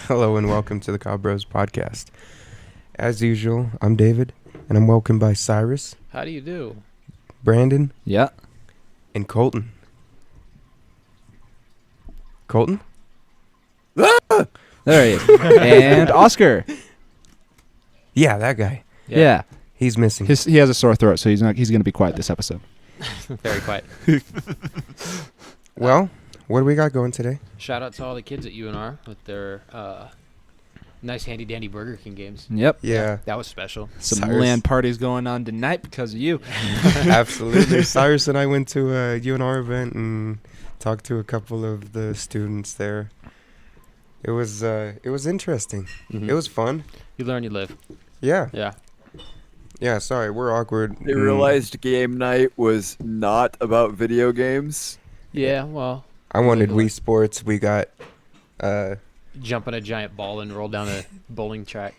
Hello and welcome to the Cobb Bros podcast. As usual, I'm David, and I'm welcomed by Cyrus, How do you do? Brandon, Yeah. and Colton. Colton? There he is. And Oscar. Yeah, that guy. Yeah. He's missing. He has a sore throat, so he's going to be quiet this episode. Very quiet. Well, what do we got going today? Shout out to all the kids at UNR with their nice handy dandy Burger King games. Yep. Yeah, That was special. Some Cyrus. LAN parties going on tonight because of you. absolutely. Cyrus and I went to a UNR event and talked to a couple of the students there. It was interesting. Mhm. It was fun. You learn, you live. Yeah. Yeah. Yeah, sorry, we're awkward. They realized game night was not about video games. Yeah, well, I wanted Really? Wii Sports. We got jump on a giant ball and roll down a bowling track.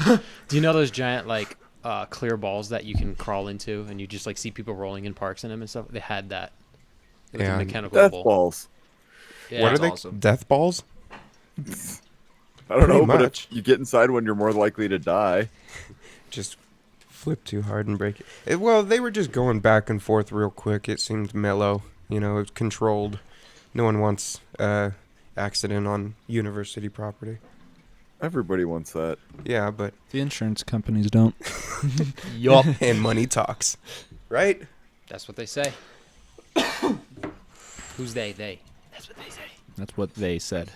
Do you know those giant, clear balls that you can crawl into and you just, see people rolling in parks in them and stuff? They had that. It was Yeah. a mechanical Death bowl. balls. Yeah, what are it's they? awesome. Death balls? I don't know, Pretty but much. if you get inside one, you're more likely to die. Just flip too hard and break it. Well, they were just going back and forth real quick. It seemed mellow. You know, it was controlled. No one wants accident on university property. Everybody wants that. Yeah, but The insurance companies don't. Yup. and money talks, right? That's what they say. Who's they? They. That's what they say. That's what they said.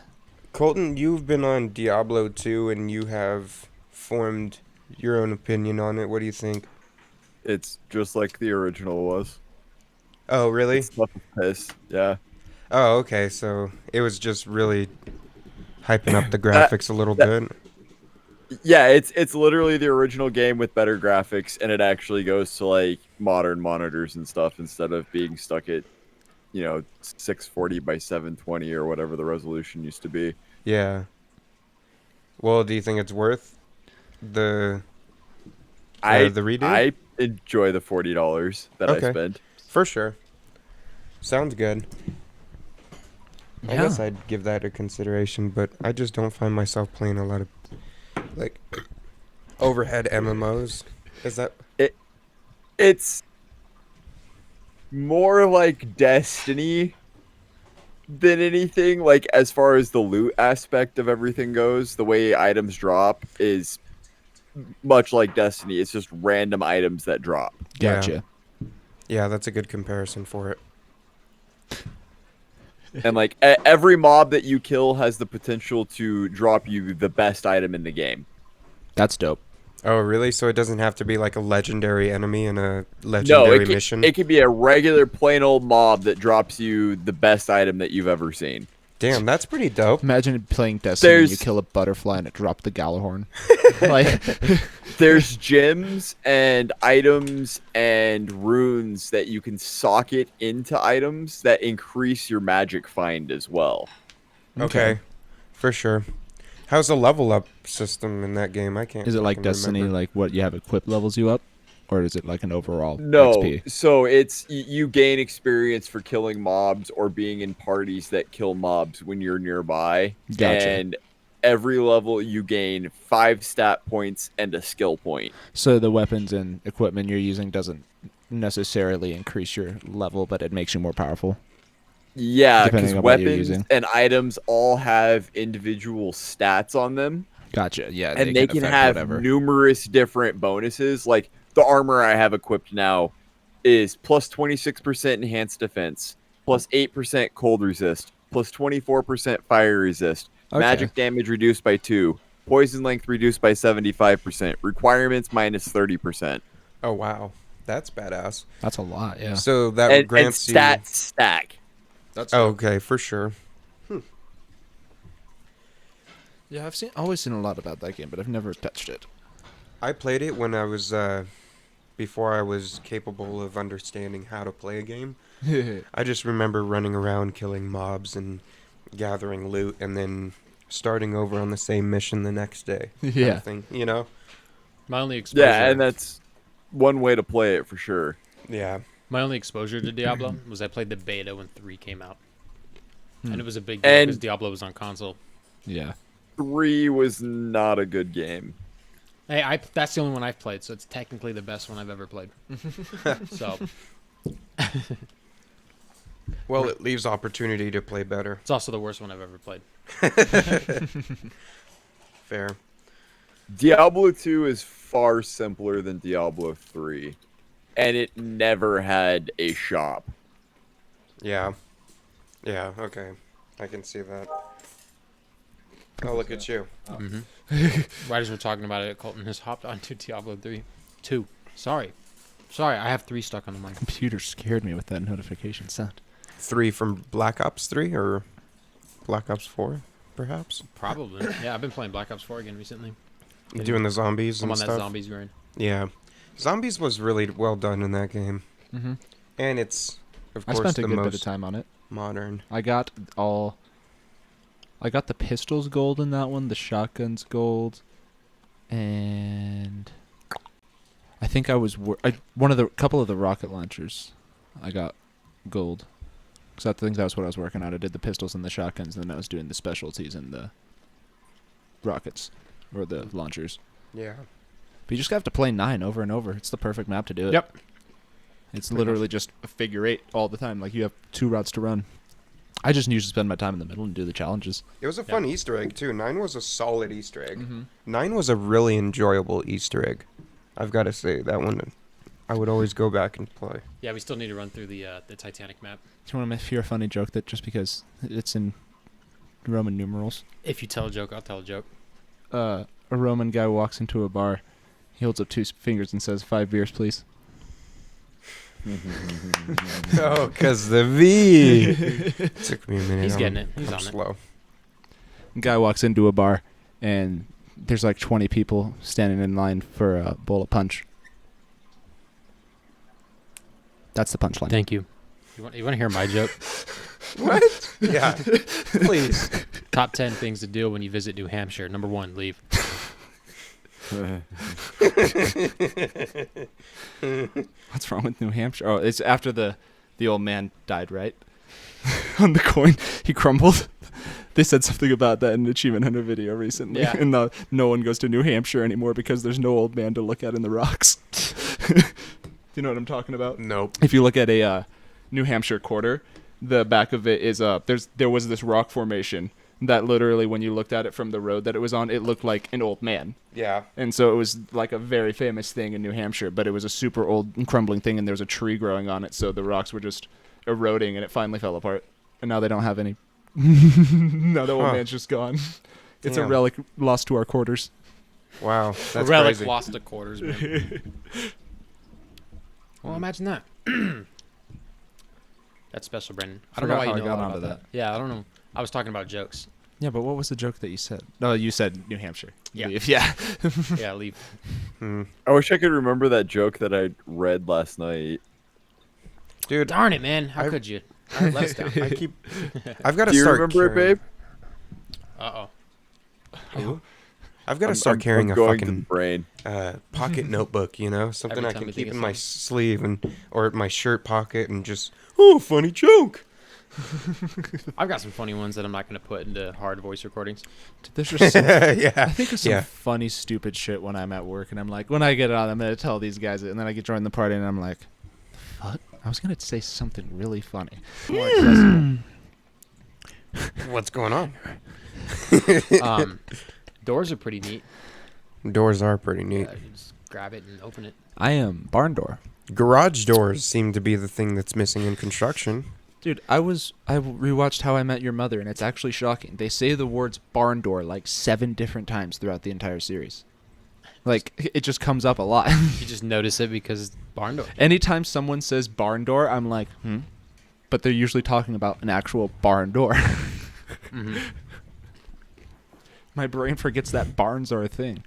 Colton, you've been on Diablo 2 and you have formed your own opinion on it. What do you think? It's just like the original was. Oh, really? It's stuff with piss. Yeah. Oh, okay. So it was just really hyping up the graphics a little bit. Yeah, it's literally the original game with better graphics, and it actually goes to modern monitors and stuff instead of being stuck at 640 by 720 or whatever the resolution used to be. Yeah. Well, do you think it's worth the redo? I enjoy the $40 that Okay. I spent. For sure. Sounds good. I Yeah. guess I'd give that a consideration, but I just don't find myself playing a lot of overhead MMOs. Is that It's more like Destiny than anything. As far as the loot aspect of everything goes, the way items drop is much like Destiny. It's just random items that drop. Yeah. Gotcha. Yeah, that's a good comparison for it. And every mob that you kill has the potential to drop you the best item in the game. That's dope. Oh, really? So it doesn't have to be like a legendary enemy in a legendary mission? It could be a regular plain old mob that drops you the best item that you've ever seen. Damn, that's pretty dope. Imagine playing Destiny and you There's- kill a butterfly and it dropped the Galahorn. There's gems and items and runes that you can socket into items that increase your magic find as well. Okay. For sure. How's the level up system in that game? I can't. Is it like fucking Destiny, remember. like what you have equipped levels you up? Or is it like an overall No, XP? so it's you gain experience for killing mobs or being in parties that kill mobs when you're nearby. Gotcha. And every level you gain 5 stat points and a skill point. So the weapons and equipment you're using doesn't necessarily increase your level, but it makes you more powerful. Yeah, Depending because on what you're weapons using. and items all have individual stats on them. Gotcha. Yeah, And they can affect have whatever. numerous different bonuses. Like the armor I have equipped now is plus 26% enhanced defense, plus 8% cold resist, plus 24% fire resist, Okay. magic damage reduced by 2, poison length reduced by 75%, requirements minus 30%. Oh wow, that's badass. That's a lot. Yeah. So that And grants stat stack. That's you. Oh, okay, for sure. Yeah, I've always seen a lot about that game, but I've never touched it. I played it when I was before I was capable of understanding how to play a game. I just remember running around killing mobs and gathering loot, and then starting over on the same mission the next day. kind of Yeah. thing, you know. My only exposure. Yeah, and that's one way to play it for sure. Yeah. My only exposure to Diablo was I played the beta when 3 came out. And it was a big deal And- because Diablo was on console. Yeah. 3 was not a good game. Hey, that's the only one I've played, so it's technically the best one I've ever played. So Well, it leaves opportunity to play better. it's also the worst one I've ever played. Fair. Diablo 2 is far simpler than Diablo 3, and it never had a shop. Yeah. Yeah, okay. I can see that. Oh, look at you. Right as we're talking about it, Colton has hopped onto Diablo 2. Sorry, I have 3 stuck on the mic. Computer scared me with that notification sound. 3 from Black Ops 3 or Black Ops 4, perhaps? Probably. Yeah, I've been playing Black Ops 4 again recently. Doing the zombies I'm and on stuff. that zombies grind. Yeah. Zombies was really well done in that game. Mm-hmm. And it's, of I course, spent a the good bit of most time on it. modern. I got the pistols gold in that one, the shotguns gold, and I think I was couple of the rocket launchers. I got gold. Because I think that was what I was working on. I did the pistols and the shotguns, and then I was doing the specialties and the rockets or the launchers. Yeah. But you just have to play 9 over and over. It's the perfect map to do it. Yep. It's Pretty literally much. just a figure 8 all the time. Like you have 2 routes to run. I just usually spend my time in the middle and do the challenges. It was a fun Easter egg, too. 9 was a solid Easter egg. Mm-hmm. 9 was a really enjoyable Easter egg. I've got to say, that one, I would always go back and play. Yeah, we still need to run through the Titanic map. Do you want to hear a funny joke that just because it's in Roman numerals? If you tell a joke, I'll tell a joke. A Roman guy walks into a bar. He holds up 2 fingers and says, 5 beers, please. Oh, because the V. Took me a minute. He's I'm- getting it. He's I'm on it. slow. Guy walks into a bar, and there's like 20 people standing in line for a bowl of punch. That's the punchline. Thank you. You want to hear my joke? What? Yeah. Please. Top 10 things to do when you visit New Hampshire. Number 1, leave. What's wrong with New Hampshire? Oh, it's after the old man died, right? On the coin, he crumbled. They said something about that in an Achievement Hunter video recently. Yeah. And no one goes to New Hampshire anymore because there's no old man to look at in the rocks. Do you know what I'm talking about? Nope. If you look at a New Hampshire quarter, the back of it is there was this rock formation that literally, when you looked at it from the road that it was on, it looked like an old man. Yeah. And so it was like a very famous thing in New Hampshire, but it was a super old and crumbling thing, and there was a tree growing on it, so the rocks were just eroding, and it finally fell apart. And now they don't have any. Now the old Huh. man's just gone. It's a Damn. relic lost to our quarters. Wow. That's Relic crazy. lost to quarters, man. Well, imagine that. That's special, Brendan. I don't know Forgot why you how I know got all onto about that. Yeah, I don't know. I was talking about jokes. Yeah, but what was the joke that you said? No, you said New Hampshire. Yeah. Yeah. Yeah, leave. Hmm. I wish I could remember that joke that I read last night. Dude, Darn it, man. How I- could you? I keep. I've got to Do you start. remember it, carrying- babe? Uh-oh. I've got to I'm- start I'm carrying a going to the fucking brain. pocket notebook, you know, something Every I time can we think keep of in my something. sleeve or my shirt pocket and just funny joke. I've got some funny ones that I'm not going to put into hard voice recordings. There's just some, I Yeah. think of some Yeah. funny, stupid shit when I'm at work, and I'm like, when I get on, I'm going to tell these guys it, and then I get join the party, and I'm like, fuck? I was going to say something really funny. More accessible. What's going on? Doors are pretty neat. Doors are pretty neat. You just grab it and open it. I am barn door. Garage doors seem to be the thing that's missing in construction. Dude, I rewatched How I Met Your Mother, and it's actually shocking. They say the words barn door like 7 different times throughout the entire series. Like, it just comes up a lot. You just notice it because it's barn door. Anytime someone says barn door, I'm like, but they're usually talking about an actual barn door. Mm-hmm. My brain forgets that barns are a thing.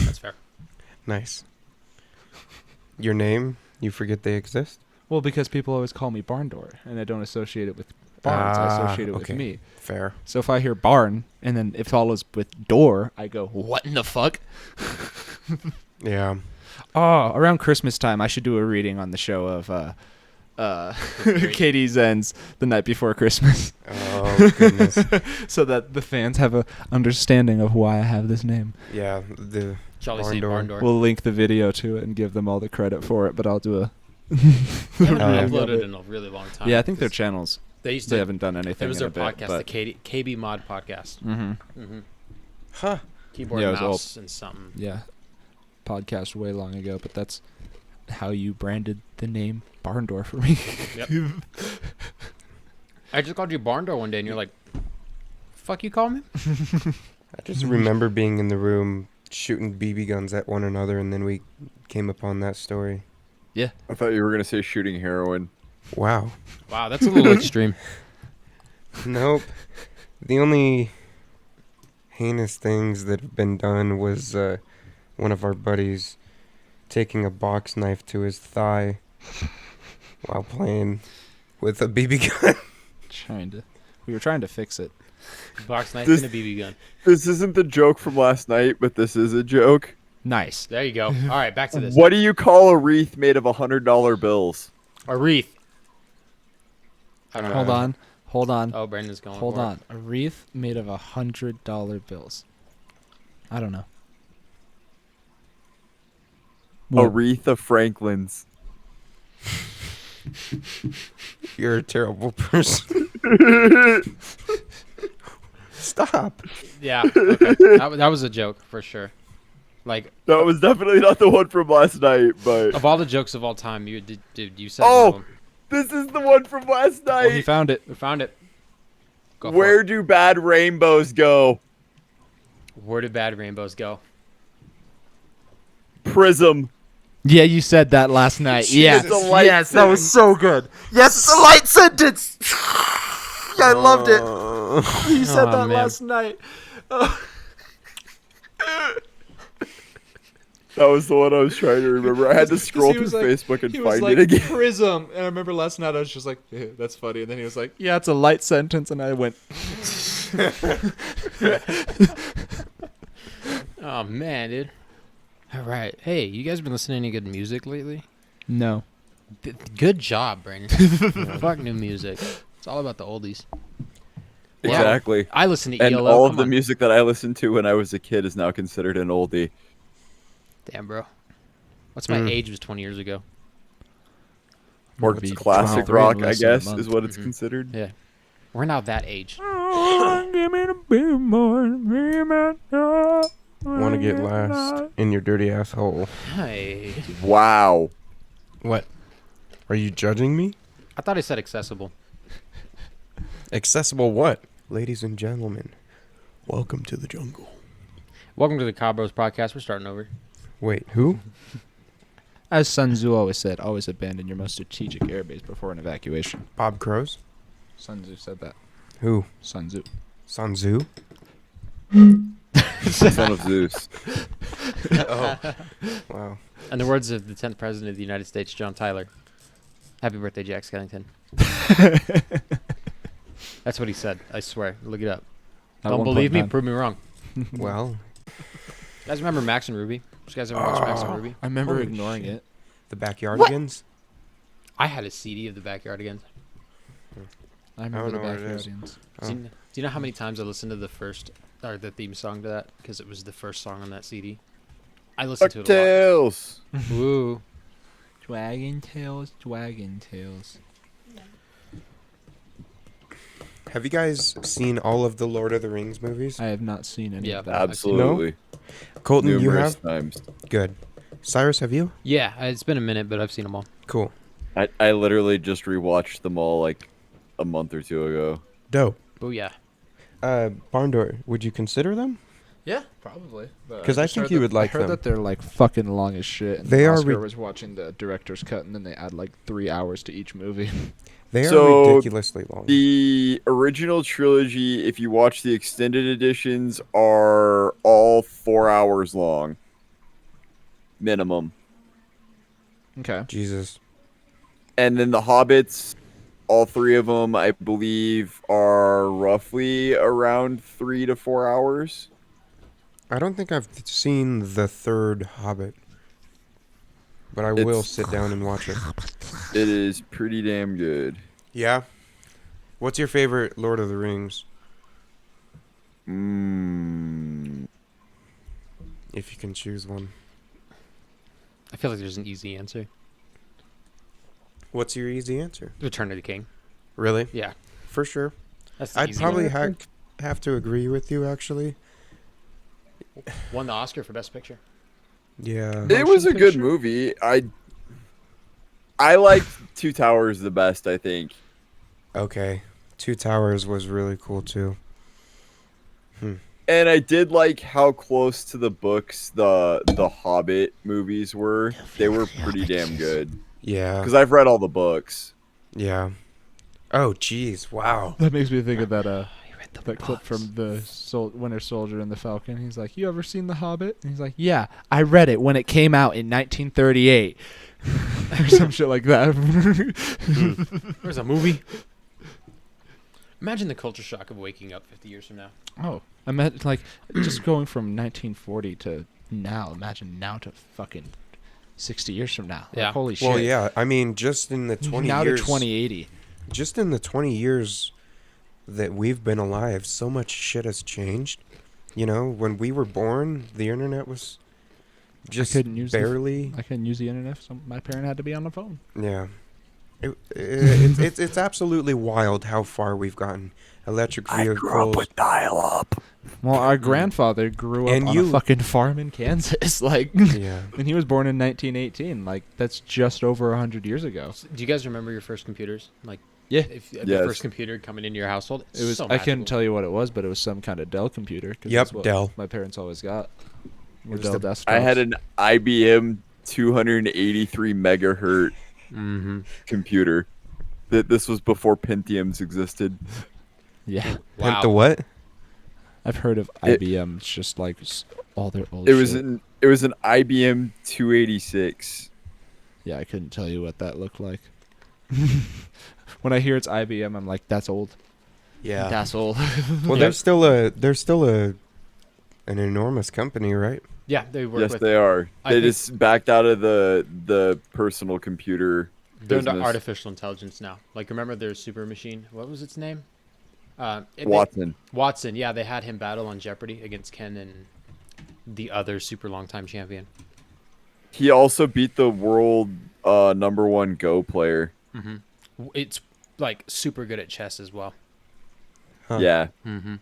That's fair. Nice. Your name? You forget they exist? Well, because people always call me barn door, and I don't associate it with barns. I associate it with okay. me. Fair. So if I hear barn, and then it follows with door, I go, what in the fuck? Yeah. Oh, around Christmas time, I should do a reading on the show of great. Katie's ends the night before Christmas. Oh goodness. So that the fans have a understanding of why I have this name. Yeah, the Charlie barn St. door. Barn Door. We'll link the video to it and give them all the credit for it, but I'll do a... They haven't Uh, uploaded in a really long time. Yeah, I think their 'cause channels, they used they to. haven't done anything It was in their a bit, podcast, but... the KB Mod Podcast. Mm-hmm. Huh. Keyboard, Yeah, it was mouse, and something. Yeah. Podcast way long ago, but that's how you branded the name Barn Door for me. Yep. I just called you Barn Door one day, and you're like, "Fuck, you call me?" I just remember being in the room shooting BB guns at one another, and then we came upon that story. I thought you were gonna say shooting heroin. Wow. Wow, that's a little extreme. Nope. The only heinous things that have been done was one of our buddies taking a box knife to his thigh while playing with a BB gun. We were trying to fix it. Box knife This- and a BB gun. This isn't the joke from last night, but this is a joke. Nice. There you go. All right, back to this. What do you call a wreath made of $100 bills? A wreath. I don't know. Hold on. Oh, Brandon's going. Hold for it. on. A wreath made of $100 bills. I don't know. A wreath of Franklin's. You're a terrible person. Stop. Yeah. Okay. that was a joke for sure. Like, That was definitely not the one from last night, but of all the jokes of all time, you said one of oh, them. this is the one from last Oh, he night. found it. We found it. Go for Where it. do bad rainbows go? Where did bad rainbows go? Prism. Yeah, you said that last night. Yes. It's a light Yes, that was so good. Yes, it's a light sentence. I loved it. You said Aw, that man. last night. That was the one I was trying to remember. I had to scroll through Facebook and find it again. Prism. And I remember last night I was just like, yeah, that's funny. And then he was like, yeah, it's a light sentence. And I went, Oh man, dude. All right. Hey, you guys been listening to any good music lately? no. Good job, Brandon. Fuck new music. It's all about the oldies. Yeah. Exactly. I listen to And ELO. all of Come the on. music that I listened to when I was a kid is now considered an oldie. Damn, bro. What's my Mm. age was 20 years ago? Or Be classic 23 rock, in I less than a guess, month. is what it's Mhm. considered. Yeah. We're now that age. Want to get last in your dirty asshole. Hey. Wow. What? Are you judging me? I thought I said accessible. Accessible what? Ladies and gentlemen, welcome to the jungle. Welcome to the Cabros podcast. We're starting over. Wait, who? As Sun Tzu always said, always abandon your most strategic airbase before an evacuation. Bob Crows? Sun Tzu said that. Who? Sun Tzu. Sun Tzu? Son of Zeus. Oh. Wow. In the words of the 10th President of the United States, John Tyler. Happy birthday, Jack Skellington. That's what he said. I swear. Look it up. At Don't one point believe in me? time. Prove me wrong. Well, You guys remember Max and Ruby? You guys ever watch Max and Ruby? I remember Holy ignoring shit. it. the Backyardigans? I had a CD of the Backyardigans. I remember the know what it is. Backyardigans. Oh. Do you know how many times I listened to the theme song to that? Because it was the first song on that CD. I listened to it a DuckTales. lot. Woo. Dragon Tales, Dragon Tales. Have you guys seen all of the Lord of the Rings movies? I have not seen any Yeah, of that. Absolutely. Colton, you Numerous have? times. Good. Cyrus, have you? Yeah, it's been a minute, but I've seen them all. Cool. I literally just rewatched them all like a month or two ago. Dope. Booyah. Barn Door, would you consider them? Yeah, probably. 'Cause I think you would like I heard them. that they're like fucking long as shit. And They are Oscar re- was watching the director's cut, and then they add like 3 hours to each movie. They are So, ridiculously long. The original trilogy, if you watch the extended editions, are all 4 hours long. Minimum. Okay. Jesus. And then the Hobbits, all three of them, I believe, are roughly around 3 to 4 hours. I don't think I've seen the third Hobbit, but I will It's- sit down and watch it. It is pretty damn good. Yeah. What's your favorite Lord of the Rings? If you can choose one. I feel like there's an easy answer. What's your easy answer? Return of the King. Really? Yeah. For sure. That's the I'd easy probably one. have to agree with you, actually. Won the Oscar for Best Picture. Yeah. It was a Motion good picture? movie. I liked Two Towers the best, I think. Okay. Two Towers was really cool, too. And I did like how close to the books the Hobbit movies were. They were pretty damn good. Yeah. Because I've read all the books. Yeah. Oh, jeez. Wow. That makes me think of that You read the that clip books. from the Winter Soldier and the Falcon. He's like, "You ever seen The Hobbit?" And he's like, "Yeah, I read it when it came out in 1938." Or some shit like that. There's a movie. Imagine the culture shock of waking up 50 years from now. Oh, I meant like just going from 1940 to now. Imagine now to fucking 60 years from now. Like, Yeah. holy shit. Well, yeah. I mean, just in the 20 now years. to 2080. Just in the 20 years that we've been alive, so much shit has changed. You know, when we were born, the internet was just couldn't use the barely. I couldn't use the internet, so my parent had to be on the phone. Yeah. It's absolutely wild how far we've gotten. Electric vehicles. dial-up. Well, our grandfather grew up And on you- a fucking farm in Kansas, like, Yeah. and he was born in 1918. Like, that's just over 100 years ago. Do you guys remember your first computers? Like, Yeah. if the Yes. first computer coming into your household? It was. So I couldn't magical. tell you what it was, but it was some kind of Dell computer. 'Cause Yep, that's what Dell. My parents always got. Were was Dell the- desktops. I had an IBM 283 megahertz Mm-hmm. computer. This was before Pentiums existed. Yeah, Wow. The what? I've heard of It- IBM. It's just like all their old. It was shit. an IBM 286. Yeah, I couldn't tell you what that looked like. When I hear it's IBM, I'm like, that's old. Yeah. That's old. Well, Yeah. there's still an enormous company, right? Yeah, they work Yes, with. they are. I They think- just backed out of the personal computer They're into business. artificial intelligence now. Like, remember their super machine? What was its name? Watson. Watson. Yeah, they had him battle on Jeopardy against Ken and the other super long time champion. He also beat the world #1 Go player. It's like super good at chess as well. Huh. Yeah. Mm-hmm.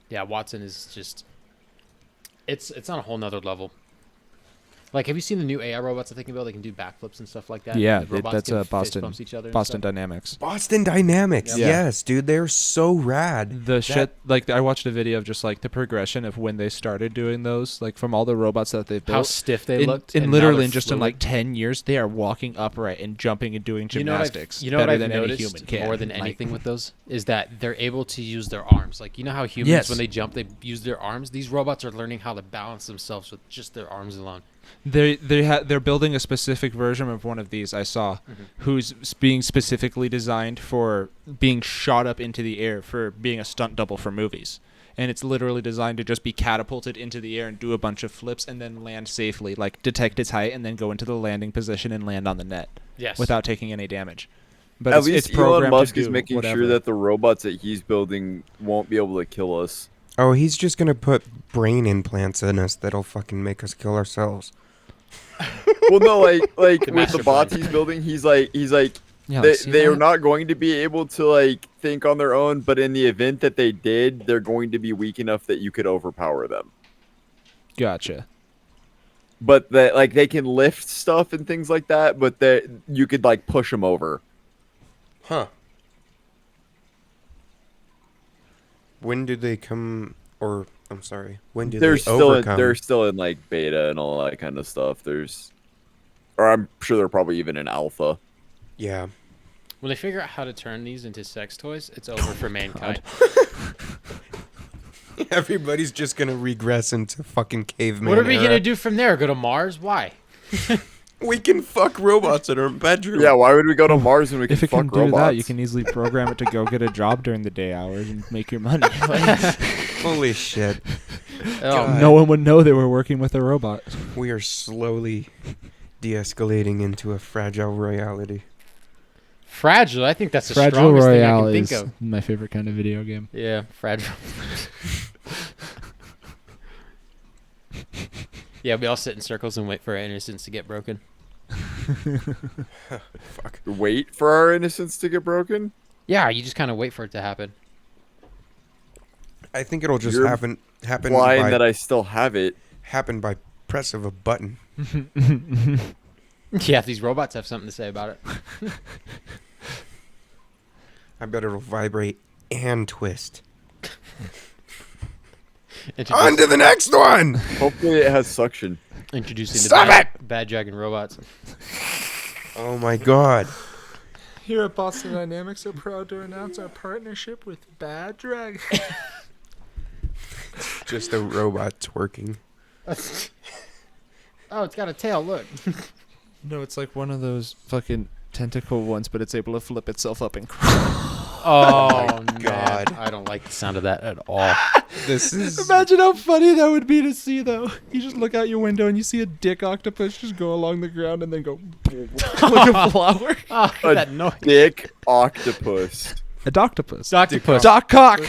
Yeah, Watson is just. It's on a whole nother level. Like, have you seen the new AI robots that they can build? They can do backflips and stuff like that. Yeah, The robots that's can fist Boston bumps each other and Boston stuff. Dynamics. Boston Dynamics. Yeah. Yes, dude, they're so rad. The shit, like I watched a video of just like the progression of when they started doing those, like from all the robots that they've How built. stiff they looked. in and now literally they're in just in fluid. like 10 years, they are walking upright and jumping and doing gymnastics You know what better I've than any noticed human can. more than Like, anything with those is that they're able to use their arms. Like, you know how humans, Yes. when they jump, they use their arms? These robots are learning how to balance themselves with just their arms alone. they're building a specific version of one of these I saw, who's being specifically designed for being shot up into the air for being a stunt double for movies. And it's literally designed to just be catapulted into the air and do a bunch of flips and then land safely, like detect its height and then go into the landing position and land on the net Yes. without taking any damage. But At it's least Elon programmed to Musk is do making whatever. sure that the robots that he's building won't be able to kill us. Oh, he's just gonna put brain implants in us that'll fucking make us kill ourselves. Well, no, like with master the bots plan. he's building, he's like Yeah, they see they are that? not going to be able to like think on their own, but in the event that they did, they're going to be weak enough that you could overpower them. Gotcha. But that like they can lift stuff and things like that, but that you could like push them over. Huh. When do they come? Or I'm sorry. When do They're they still overcome? they're still in like beta and all that kind of stuff. Or I'm sure they're probably even in alpha. Yeah. When they figure out how to turn these into sex toys, it's over for mankind. Everybody's just gonna regress into fucking caveman. What are we era. going to do from there? Go to Mars? Why? We can fuck robots in our bedroom. Yeah, why would we go to Mars when we can If it fuck can do robots? that, you can easily program it to go get a job during the day hours and make your money. Holy shit. Oh, God. No one would know they were working with a robot. We are slowly de-escalating into a fragile royality. Fragile. I think that's the Fragile strongest thing I Royale can think is of. my favorite kind of video game. Yeah, fragile. Yeah, we all sit in circles and wait for our innocence to get broken. Fuck. Wait for our innocence to get broken? Yeah, you just kind of wait for it to happen. I think it'll just You're happen Blind that I still have it. happen by press of a button. Yeah, if these robots have something to say about it. I bet it'll vibrate and twist. Introduce- On to the next one! Hopefully it has suction. Introducing Stop the bad dragon robots. Oh my god. Here at Boston Dynamics are proud to announce our partnership with Bad Dragon. Just a robot twerking. Oh, it's got a tail. Look. No, it's like one of those fucking tentacle ones, but it's able to flip itself up and crawl. Oh, my God. man. I don't like the sound of that at all. This is... Imagine how funny that would be to see, though. You just look out your window and you see a dick octopus just go along the ground and then go like a flower. Oh, A that noise. dick octopus. A doctopus. Octopus. Doc cock.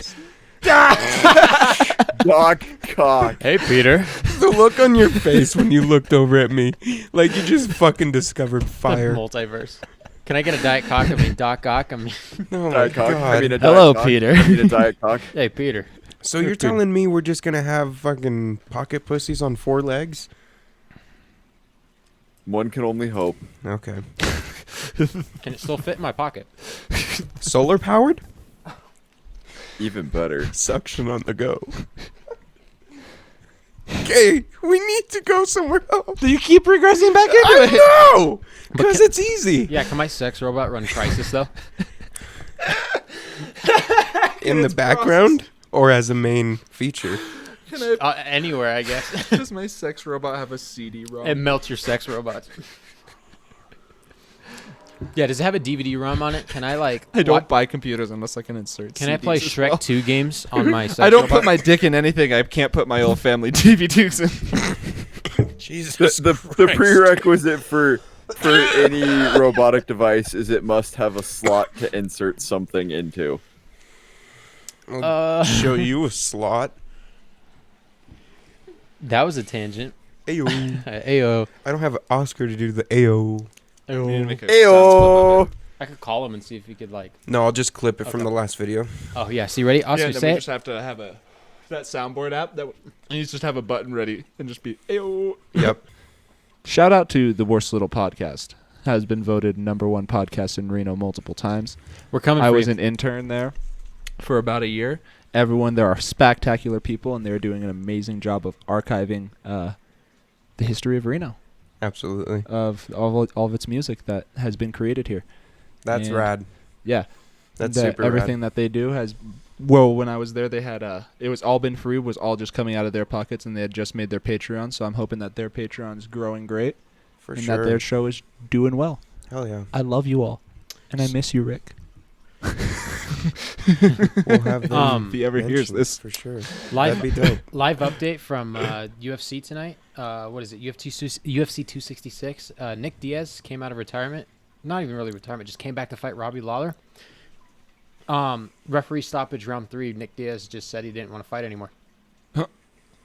Doc cock. Hey, Peter. the look on your face when you looked over at me. Like you just fucking discovered fire. Multiverse. Can I get a Diet Cock? I mean, Doc Cock. I mean, Oh my Diet cock. god. I mean a Hello, diet cock. Peter. I mean a diet cock. hey, Peter. So you're telling me we're just gonna have fucking pocket pussies on 4 legs? One can only hope. Okay. Can it still fit in my pocket? Solar powered? Even better. Suction on the go. Okay, we need to go somewhere else. Do you keep regressing back into it? I know! Because it's easy. Yeah, can my sex robot run Crisis, though? In the background or as a main feature? Can I, Anywhere, I guess. does my sex robot have a CD-ROM? It melts your sex robots. Yeah, does it have a DVD-ROM on it? Can I, like... I don't what- buy computers unless I can insert Can I CDs play as Shrek well. 2 games on my sex I don't robot? put my dick in anything I can't put my old family DVDs in. Jesus The prerequisite for any robotic device is it must have a slot to insert something into. I'll show you a slot. That was a tangent. Ayo. Ayo. I don't have Oscar to do the Ayo. Ayo! I could call him and see if he could, like... No, I'll just clip it from Okay. the last video. Oh, yeah. See, ready? Oscar, say it. have to have that soundboard app and you just have a button ready and just be Ayo. Yep. Shout out to the Worst Little Podcast. Has been voted #1 podcast in Reno multiple times. We're coming I for was you. an intern there for about a year. Everyone there are spectacular people, and they're doing an amazing job of archiving the history of Reno, Absolutely. of all of its music that has been created here. That's And- rad. Yeah, That's that super everything rad. that they do has. Well, when I was there, they had it was all been free, was all just coming out of their pockets, and they had just made their Patreon. So I'm hoping that their Patreon is growing great, For and sure. that their show is doing well. Hell yeah. I love you all, and I miss you, Rick. We'll have them If he ever hears mentioned, this. for sure. Live, That'd be dope. live update from UFC tonight. What is it? UFC 266. Nick Diaz came out of retirement. Not even really retirement. Just came back to fight Robbie Lawler. Referee stoppage round 3. Nick Diaz just said he didn't want to fight anymore.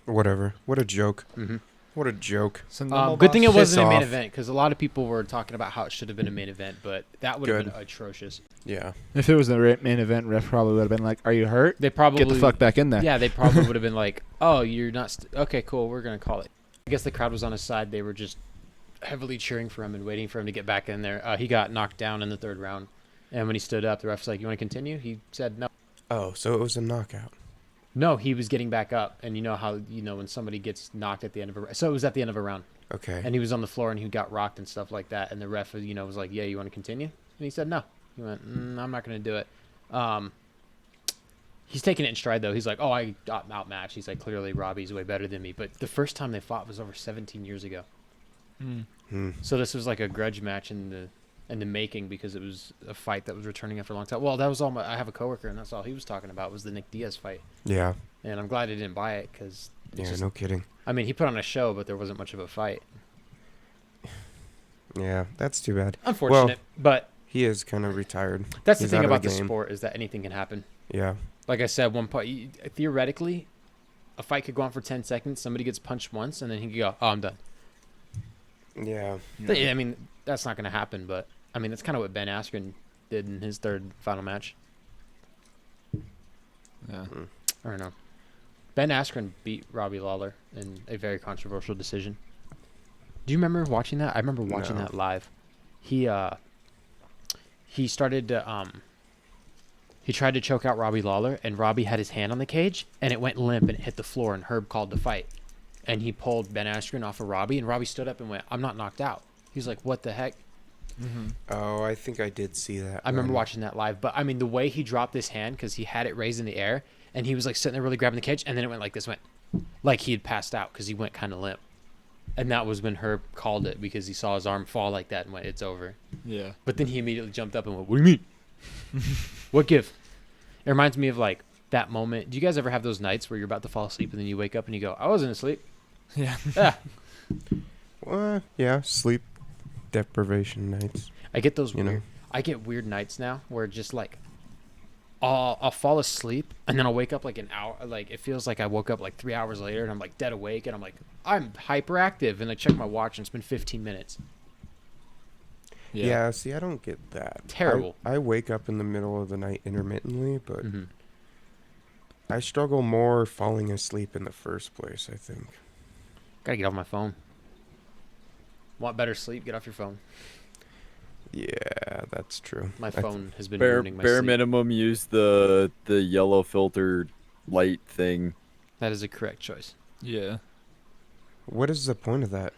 Whatever. What a joke. Mm-hmm. What a joke. Good thing it Piss wasn't a main off. event because a lot of people were talking about how it should have been a main event, but that would have Good. been atrocious. Yeah. If it was the main event, ref probably would have been like, "Are you hurt? They probably Get the fuck back in there." Yeah, they probably would have been like, "Oh, you're not okay, cool. We're gonna call it." I guess the crowd was on his side. They were just heavily cheering for him and waiting for him to get back in there. He got knocked down in the 3rd round, and when he stood up, the ref's like, "You want to continue?" He said no. Oh, so it was a knockout. No, he was getting back up, and you know how when somebody gets knocked at the end of so it was at the end of a round, Okay. and he was on the floor and he got rocked and stuff like that, and the ref was like, "Yeah, you want to continue?" And he said no. He went, "I'm not going to do it." He's taking it in stride though. He's like, "Oh, I got outmatched." He's like, "Clearly, Robbie's way better than me." But the first time they fought was over 17 years ago. Hmm. So this was like a grudge match in the making because it was a fight that was returning after a long time. Well, that was all I have a coworker, and that's all he was talking about was the Nick Diaz fight. Yeah. And I'm glad I didn't buy it because Yeah, no kidding. I mean, he put on a show, but there wasn't much of a fight. Yeah, that's too bad. Unfortunate, but He is kind of retired. that's the He's thing out of about the the game. sport is that anything can happen. Yeah. Like I said, theoretically, a fight could go on for 10 seconds. Somebody gets punched once, and then he could go, "Oh, I'm done." Yeah. I mean, that's not going to happen, but I mean, that's kind of what Ben Askren did in his third final match. Yeah. I don't know. Ben Askren beat Robbie Lawler in a very controversial decision. Do you remember watching that? I remember watching No. that live. He started to he tried to choke out Robbie Lawler, and Robbie had his hand on the cage, and it went limp and it hit the floor, and Herb called the fight. And he pulled Ben Askren off of Robbie, and Robbie stood up and went, "I'm not knocked out." He's like, "What the heck?" Oh, I think I did see that. I remember watching that live, but I mean, the way he dropped his hand, because he had it raised in the air, and he was like sitting there really grabbing the cage, and then it went like this, like he had passed out because he went kind of limp. And that was when Herb called it, because he saw his arm fall like that and went, "It's over." Yeah. But then he immediately jumped up and went, "What do you mean? What give?" It reminds me of like that moment. Do you guys ever have those nights where you're about to fall asleep and then you wake up and you go, "I wasn't asleep." Yeah. Yeah. Yeah, sleep deprivation nights. I get those You know. weird. I get weird nights now where just like I'll fall asleep and then I'll wake up like an hour. Like it feels like I woke up like 3 hours later and I'm like dead awake and I'm like, I'm hyperactive, and I check my watch and it's been 15 minutes. Yeah. See, I don't get that. Terrible. I wake up in the middle of the night intermittently, but Mm-hmm. I struggle more falling asleep in the first place, I think. Gotta get off my phone. Want better sleep? Get off your phone. Yeah, that's true. My phone has been Bare ruining my bare sleep. minimum, use the yellow filter light thing. That is a correct choice. Yeah. What is the point of that?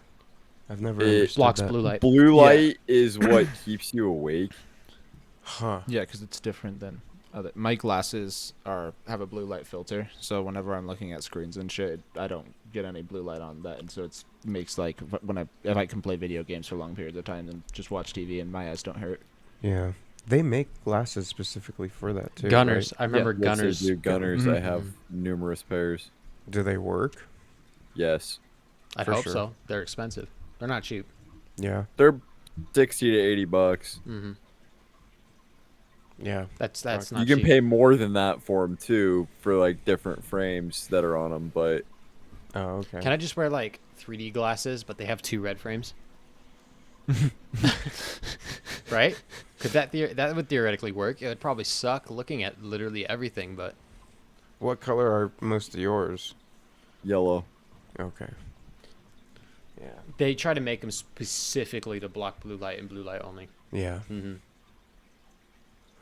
I've never It understood Blocks that. blue light. Blue light is what keeps you awake. Huh. Yeah, because it's different than other. My glasses have a blue light filter, so whenever I'm looking at screens and shit, I don't get any blue light on that, and so it makes like if I can play video games for long periods of time and just watch TV and my eyes don't hurt. Yeah. They make glasses specifically for that too. Gunners. I remember Yes, they Gunners. do. Gunners. I have Mhm. numerous pairs. Right? Do they work? Yes, I For hope sure. so. They're expensive. They're not cheap. Yeah. they're $60 to $80. Mm-hmm. Yeah. That's You not You can cheap. pay more than that for them too, for like different frames that are on them. But Oh, okay. Can I just wear like 3D glasses, but they have 2 red frames? Right? Could that would theoretically work? It would probably suck looking at literally everything, but What color are most of yours? yellow. Okay. Yeah. they try to make them specifically to block blue light and blue light only. Yeah. Mm-hmm.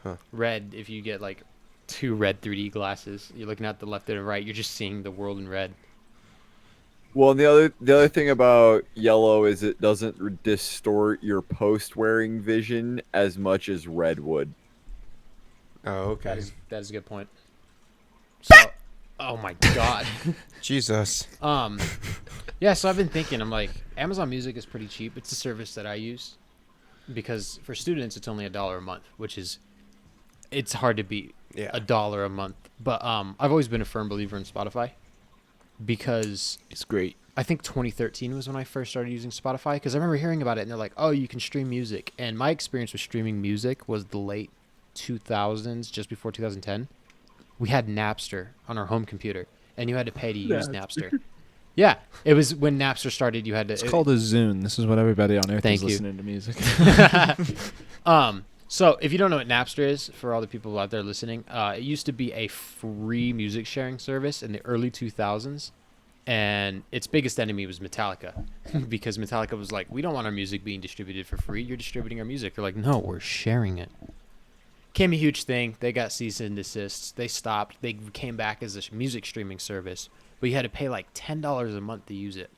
Huh. Red, if you get like 2 red 3D glasses, you're looking at the left and the right, you're just seeing the world in red. Well, the other thing about yellow is it doesn't distort your post wearing vision as much as red would. Oh, okay. That is a good point. So, oh my god. Jesus. Yeah, so I've been thinking, I'm like, Amazon Music is pretty cheap. It's a service that I use because for students it's only $1 a month, which is it's hard to beat Yeah. $1 a month. But I've always been a firm believer in Spotify because It's great. I think 2013 was when I first started using Spotify, because I remember hearing about it and they're like, "Oh, you can stream music." And my experience with streaming music was the late 2000s, just before 2010. We had Napster on our home computer, and you had to pay to use Napster. Yeah, it was when Napster started. You had to. It's called a Zune. This is what everybody on Earth Thank is you. listening to music. So if you don't know what Napster is, for all the people out there listening, it used to be a free music sharing service in the early 2000s, and its biggest enemy was Metallica, because Metallica was like, "We don't want our music being distributed for free. You're distributing our music." They're like, "No, we're sharing it." Came a huge thing. They got cease and desists. They stopped. They came back as a music streaming service, but you had to pay like $10 a month to use it.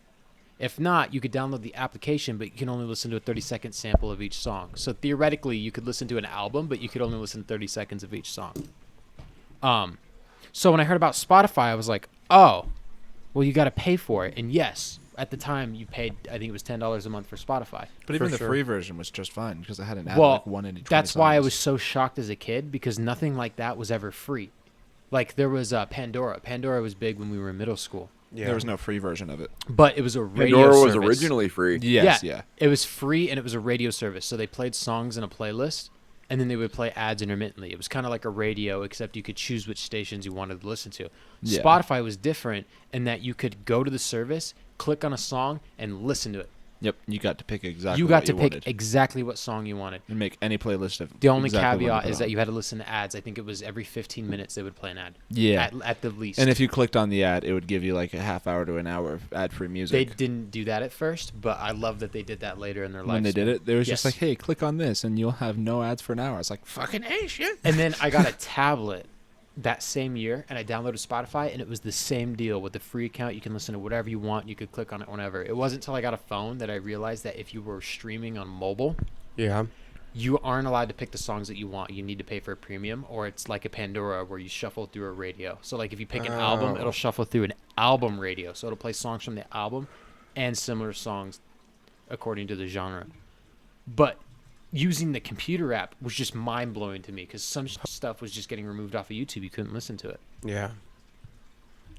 If not, you could download the application, but you can only listen to a 30-second sample of each song. So theoretically, you could listen to an album, but you could only listen to 30 seconds of each song. So when I heard about Spotify, I was like, oh, well, you got to pay for it. And yes, at the time, you paid, I think it was $10 a month for Spotify. But even For the sure. free version was just fine because it had an ad Well, like 1 in 20 that's why I songs. was so shocked as a kid, because nothing like that was ever free. Like there was Pandora. Pandora was big when we were in middle school. Yeah. There was no free version of it. But it was a radio Pandora was service. originally free. Yes, yeah. It was free, and it was a radio service. So they played songs in a playlist, and then they would play ads intermittently. It was kind of like a radio, except you could choose which stations you wanted to listen to. Yeah. Spotify was different in that you could go to the service, click on a song, and listen to it. Yep, you got to pick exactly You got what to you pick wanted. exactly what song you wanted. And make any playlist of The only exactly what caveat put is that on. you had to listen to ads. I think it was every 15 minutes they would play an ad. Yeah. At the least. And if you clicked on the ad, it would give you like a half hour to an hour of ad-free they music. didn't do that at first, but I love that they did that later in their life. When they did it, they was just Yes. like, hey, click on this and you'll have no ads for an hour. It's like, fucking hey, shit. And then I got a tablet that same year, and I downloaded Spotify, and it was the same deal with the free account. You can listen to whatever you want. You could click on it whenever. It wasn't until I got a phone that I realized that if you were streaming on mobile, Yeah. you aren't allowed to pick the songs that you want. You need to pay for a premium, or it's like a Pandora where you shuffle through a radio. So like if you pick an album, it'll shuffle through an album radio. So it'll play songs from the album and similar songs according to the genre. But using the computer app was just mind-blowing to me because some stuff was just getting removed off of YouTube. You couldn't listen to it. Yeah.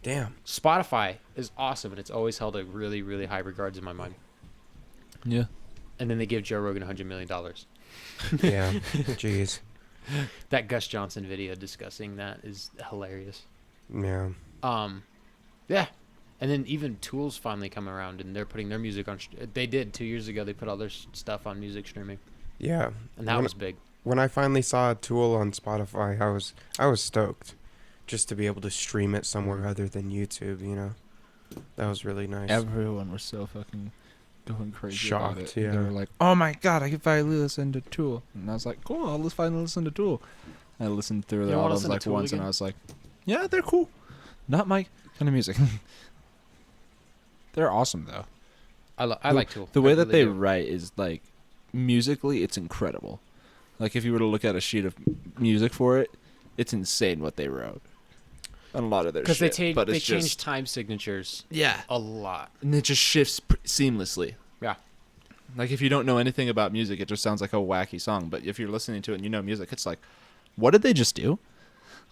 Damn. Spotify is awesome, and it's always held a really, really high regards in my mind. Yeah. And then they give Joe Rogan $100 million. Yeah. Jeez. That Gus Johnson video discussing that is hilarious. Yeah. Yeah. And then even Tool's finally come around, and they're putting their music on. They did 2 years ago. They put all their stuff on music streaming, Yeah. and that When- was big. When I finally saw Tool on Spotify, I was stoked, just to be able to stream it somewhere other than YouTube. You know, that was really nice. Everyone was so fucking going crazy about Shocked, it. yeah. They were like, oh my god, I can finally listen to Tool. And I was like, cool, I'll finally listen to Tool. I listened through You their wanna albums listen to like Tool once, and again? I was like, yeah, they're cool. Not my kind of music. They're awesome, though. I like Tool. The I way that really they do. write is like musically, it's incredible. Like if you were to look at a sheet of music for it, it's insane what they wrote. On a lot of their Because shit. But they it's changed just time signatures yeah, a lot. and it just shifts seamlessly. Yeah. Like if you don't know anything about music, it just sounds like a wacky song. But if you're listening to it and you know music, it's like, what did they just do?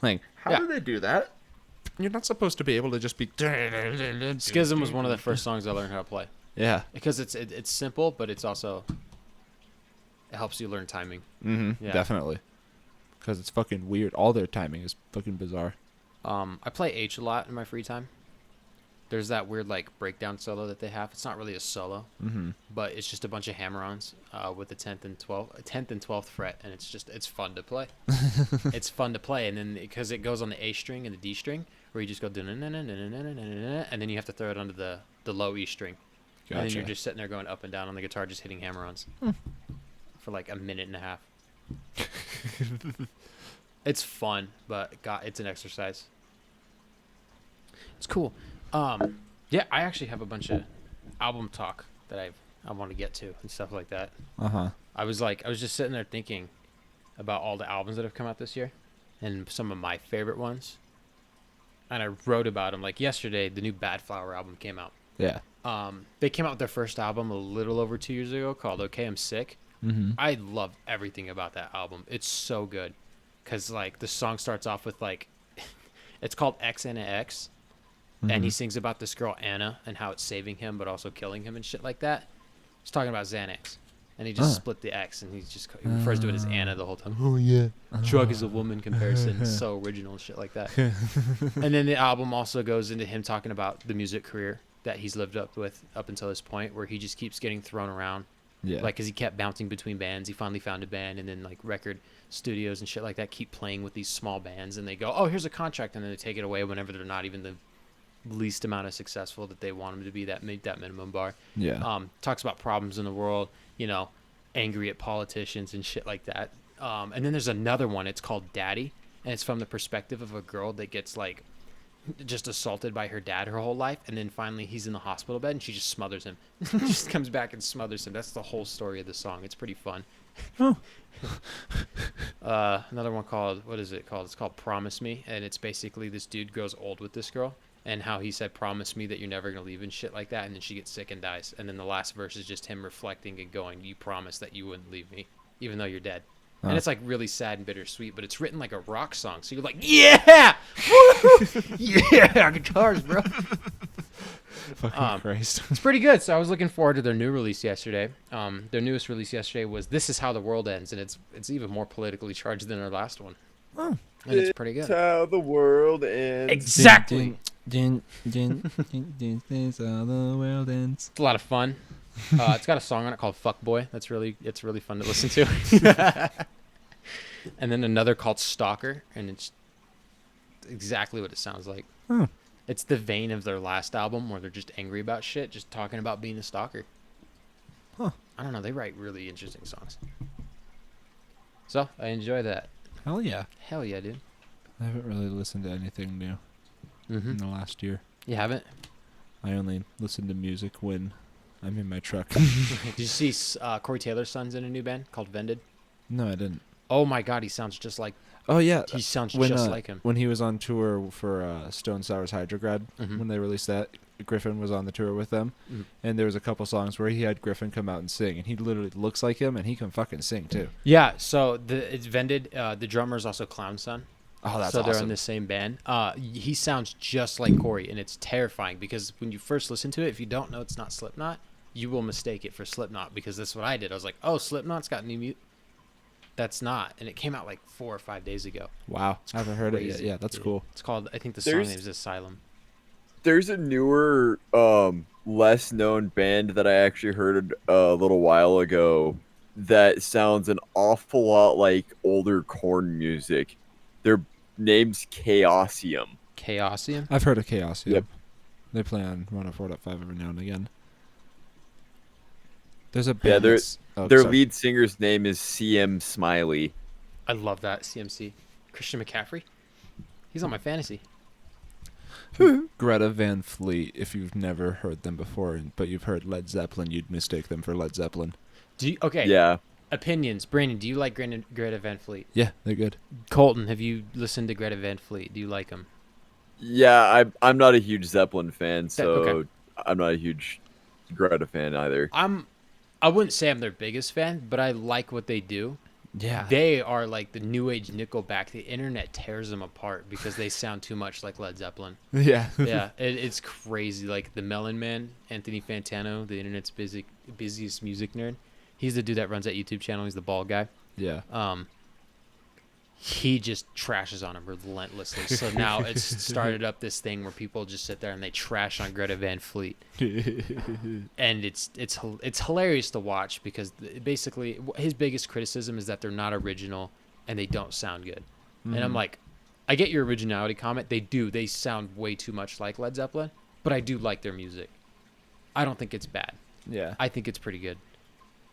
Like, how Yeah. did they do that? You're not supposed to be able to just be. Schism was one of the first songs I learned how to play Yeah. because it's simple, but it's also it helps you learn timing. Mm-hmm. Yeah. Definitely. Because it's fucking weird. All their timing is fucking bizarre. I play H a lot in my free time. There's that weird like breakdown solo that they have. It's not really a solo, Mm-hmm. but it's just a bunch of hammer-ons with the 10th and 12th fret, and it's fun to play. It's fun to play, and then because it goes on the A string and the D string, where you just go and then you have to throw it onto the low E string, and then you're just sitting there going up and down on the guitar, just hitting hammer-ons for like a minute and a half. It's fun, but God, it's an exercise. It's cool. Yeah, I actually have a bunch of album talk that I want to get to and stuff like that. Uh-huh. I was just sitting there thinking about all the albums that have come out this year and some of my favorite ones. And I wrote about them. Like yesterday, the new Bad Flower album came out. Yeah. They came out with their first album a little over 2 years ago called Okay, I'm Sick. Mm-hmm. I love everything about that album. It's so good. Because, like, the song starts off with, like, it's called X and X. And he sings about this girl, Anna, and how it's saving him, but also killing him and shit like that. He's talking about Xanax. And he just split the X, and he refers to it as Anna the whole time. Oh, yeah. Drug is a woman comparison. So original and shit like that. And then the album also goes into him talking about the music career that he's lived up with up until this point, where he just keeps getting thrown around. Yeah. Like, because he kept bouncing between bands. He finally found a band, and then, like, record studios and shit like that keep playing with these small bands, and they go, oh, here's a contract, and then they take it away whenever they're not even the least amount of successful that they want them to be, that minimum bar. Yeah. Talks about problems in the world, you know, angry at politicians and shit like that. And then there's another one. It's called Daddy, and it's from the perspective of a girl that gets, like, just assaulted by her dad her whole life, and then finally he's in the hospital bed and she just smothers him. Just comes back and smothers him. That's the whole story of the song. It's pretty fun. Another one called, what is it called? It's called Promise Me, and it's basically this dude grows old with this girl and how he said, promise me that you're never gonna leave and shit like that, and then she gets sick and dies, and then the last verse is just him reflecting and going, you promised that you wouldn't leave me even though you're dead. And it's like really sad and bittersweet, but it's written like a rock song. So you're like, yeah! Woo! Yeah! Guitars, bro. Fucking Christ. It's pretty good. So I was looking forward to their new release yesterday. Their newest release yesterday was "This Is How the World Ends," and it's even more politically charged than their last one. Oh. And it's pretty It's good. how the world ends. Exactly. This is how the world ends. It's a lot of fun. It's got a song on it called "Fuck Boy." It's really fun to listen to. And then another called "Stalker," and it's exactly what it sounds like. Oh. It's the vein of their last album where they're just angry about shit, just talking about being a stalker. Huh. I don't know. They write really interesting songs. So I enjoy that. Hell yeah. Hell yeah, dude. I haven't really listened to anything new in the last year. You haven't? I only listen to music when I'm in my truck. Did you see Corey Taylor's son's in a new band called Vended? No, I didn't. Oh my God, he sounds just like. Oh yeah, He sounds when, just like him. When he was on tour for Stone Sour's Hydrograd, Mhm. when they released that, Griffin was on the tour with them, and there was a couple songs where he had Griffin come out and sing, and he literally looks like him, and he can fucking sing too. Yeah, so it's Vended. The drummer is also Clown Son. Oh, that's so awesome. they're in the same band. He sounds just like Corey, and it's terrifying because when you first listen to it, if you don't know it's not Slipknot, you will mistake it for Slipknot because that's what I did. I was like, oh, Slipknot's got new music. That's not, and it came out like 4 or 5 days ago. Wow, I haven't heard it yet. Crazy. Yeah, that's cool. It's called. I think the song There's- name is Asylum. There's a newer, less known band that I actually heard a little while ago that sounds an awful lot like older Korn music. Their name's Chaosium. Chaosium. I've heard of Chaos. Yeah. Yep. They play on 104.5 every now and again. There's a band. Yeah, that's- Their sorry. lead singer's name is CM Smiley. I love that CMC. Christian McCaffrey. He's on my fantasy. Greta Van Fleet. If you've never heard them before, but you've heard Led Zeppelin, you'd mistake them for Led Zeppelin. Okay. Yeah. Opinions. Brandon, do you like Greta Van Fleet? Yeah, they're good. Colton, have you listened to Greta Van Fleet? Do you like them? Yeah, I'm not a huge Zeppelin fan, so Okay. I'm not a huge Greta fan either. I wouldn't say I'm their biggest fan, but I like what they do. Yeah. They are like the new age Nickelback. The internet tears them apart because they sound too much like Led Zeppelin. Yeah. Yeah, it's crazy. Like the Melon Man, Anthony Fantano, the internet's busiest music nerd. He's the dude that runs that YouTube channel. He's the bald guy. Yeah. He just trashes on him relentlessly. So now it's started up this thing where people just sit there and they trash on Greta Van Fleet, and it's hilarious to watch because basically his biggest criticism is that they're not original and they don't sound good. And I'm like, I get your originality comment. They sound way too much like Led Zeppelin, but I do like their music. I don't think it's bad. Yeah. I think it's pretty good.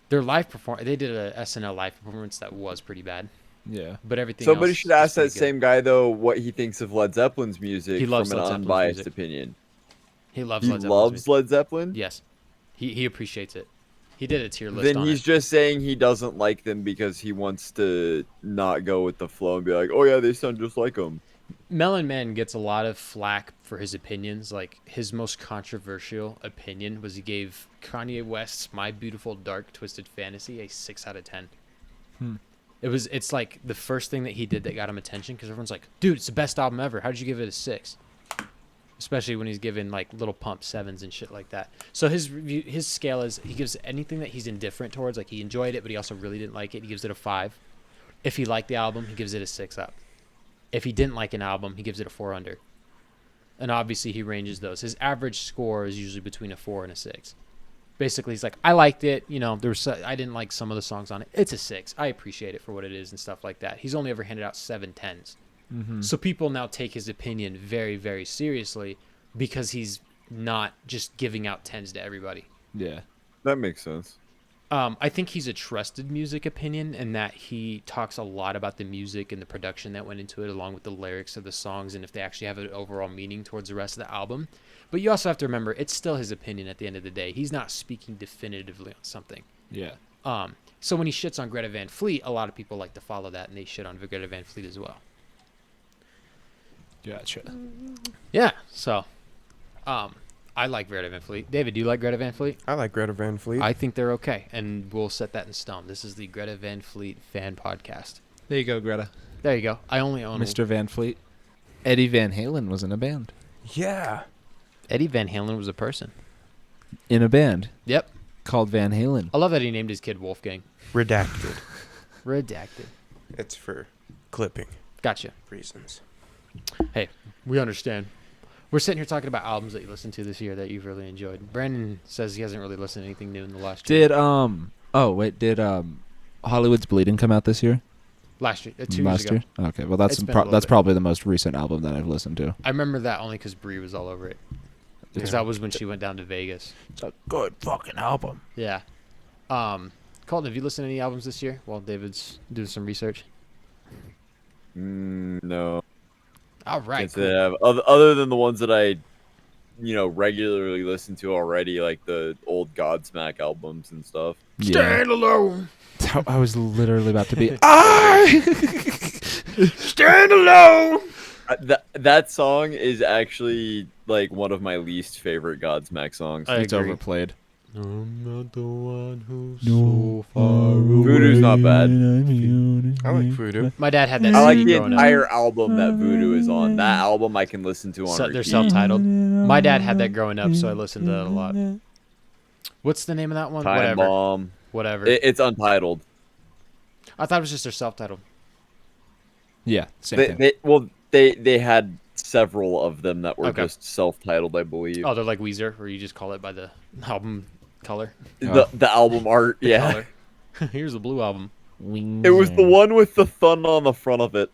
Their live performance, they did a SNL live performance that was pretty bad. Yeah. But everything Somebody else should ask is that pretty good. same guy though what he thinks of Led Zeppelin's music He loves from an Led Zeppelin's unbiased music. opinion. He loves He Led Zeppelin's loves music. Led Zeppelin? Yes. He appreciates it. He did a tier list Then on he's it. just saying he doesn't like them because he wants to not go with the flow and be like, oh yeah, they sound just like them. Melon Man gets a lot of flack for his opinions. Like his most controversial opinion was he gave Kanye West's My Beautiful Dark Twisted Fantasy a 6 out of 10. It's like the first thing that he did that got him attention because everyone's like, dude, it's the best album ever. How did you give it a 6? Especially when he's giving like Little Pump 7s and shit like that. So his scale is he gives anything that he's indifferent towards, like he enjoyed it but he also really didn't like it, he gives it a 5. If he liked the album, he gives it a 6 up. If he didn't like an album, he gives it a 4 under. And obviously he ranges those. His average score is usually between a 4 and a 6. Basically, he's like, I liked it. You know, I didn't like some of the songs on it. It's a 6. I appreciate it for what it is and stuff like that. He's only ever handed out 7 10s. So people now take his opinion very, very seriously because he's not just giving out 10s to everybody. Yeah. That makes sense. I think he's a trusted music opinion in that he talks a lot about the music and the production that went into it along with the lyrics of the songs and if they actually have an overall meaning towards the rest of the album. But you also have to remember, it's still his opinion at the end of the day. He's not speaking definitively on something. Yeah. So when he shits on Greta Van Fleet, a lot of people like to follow that and they shit on Greta Van Fleet as well. Gotcha. Yeah, so I like Greta Van Fleet. David, do you like Greta Van Fleet? I like Greta Van Fleet. I think they're okay, and we'll set that in stone. This is the Greta Van Fleet fan podcast. There you go, Greta. There you go. I only own Mr. Van Fleet. Eddie Van Halen was in a band. Yeah. Eddie Van Halen was a person. In a band Yep. called Van Halen. I love that he named his kid Wolfgang. Redacted. Redacted. It's for clipping Gotcha. reasons. Hey, we understand. We're sitting here talking about albums that you listened to this year that you've really enjoyed. Brandon says he hasn't really listened to anything new in the last year. Did Hollywood's Bleeding come out this year? Last year. 2 years ago. Okay, well that's It's been a little that's bit. probably the most recent album that I've listened to. I remember that only because Brie was all over it. Because that was when she went down to Vegas. It's a good fucking album. Yeah. Colton, have you listened to any albums this year while David's doing some research? No. All right. Can't say Cool. that I have. Other than the ones that I, regularly listen to already, like the old Godsmack albums and stuff. Stand alone. I was literally about to be. Stand alone. That song is actually like one of my least favorite Godsmack songs. It's agree. overplayed. I'm not the one who's No. so far away. Voodoo's not bad. I like Voodoo. My dad had that I like CD the growing up. entire album that Voodoo is on. That album I can listen to on So, they're repeat. self-titled. My dad had that growing up, so I listened to that a lot. What's the name of that one? Time Whatever. Bomb. Whatever. It's untitled. I thought it was just their self-titled. Yeah, same thing. They had several of them that were Okay. just self-titled, I believe. Oh, they're like Weezer, where you just call it by the album color. The album art, yeah. Color. Here's the blue album. It was the one with the thumb on the front of it.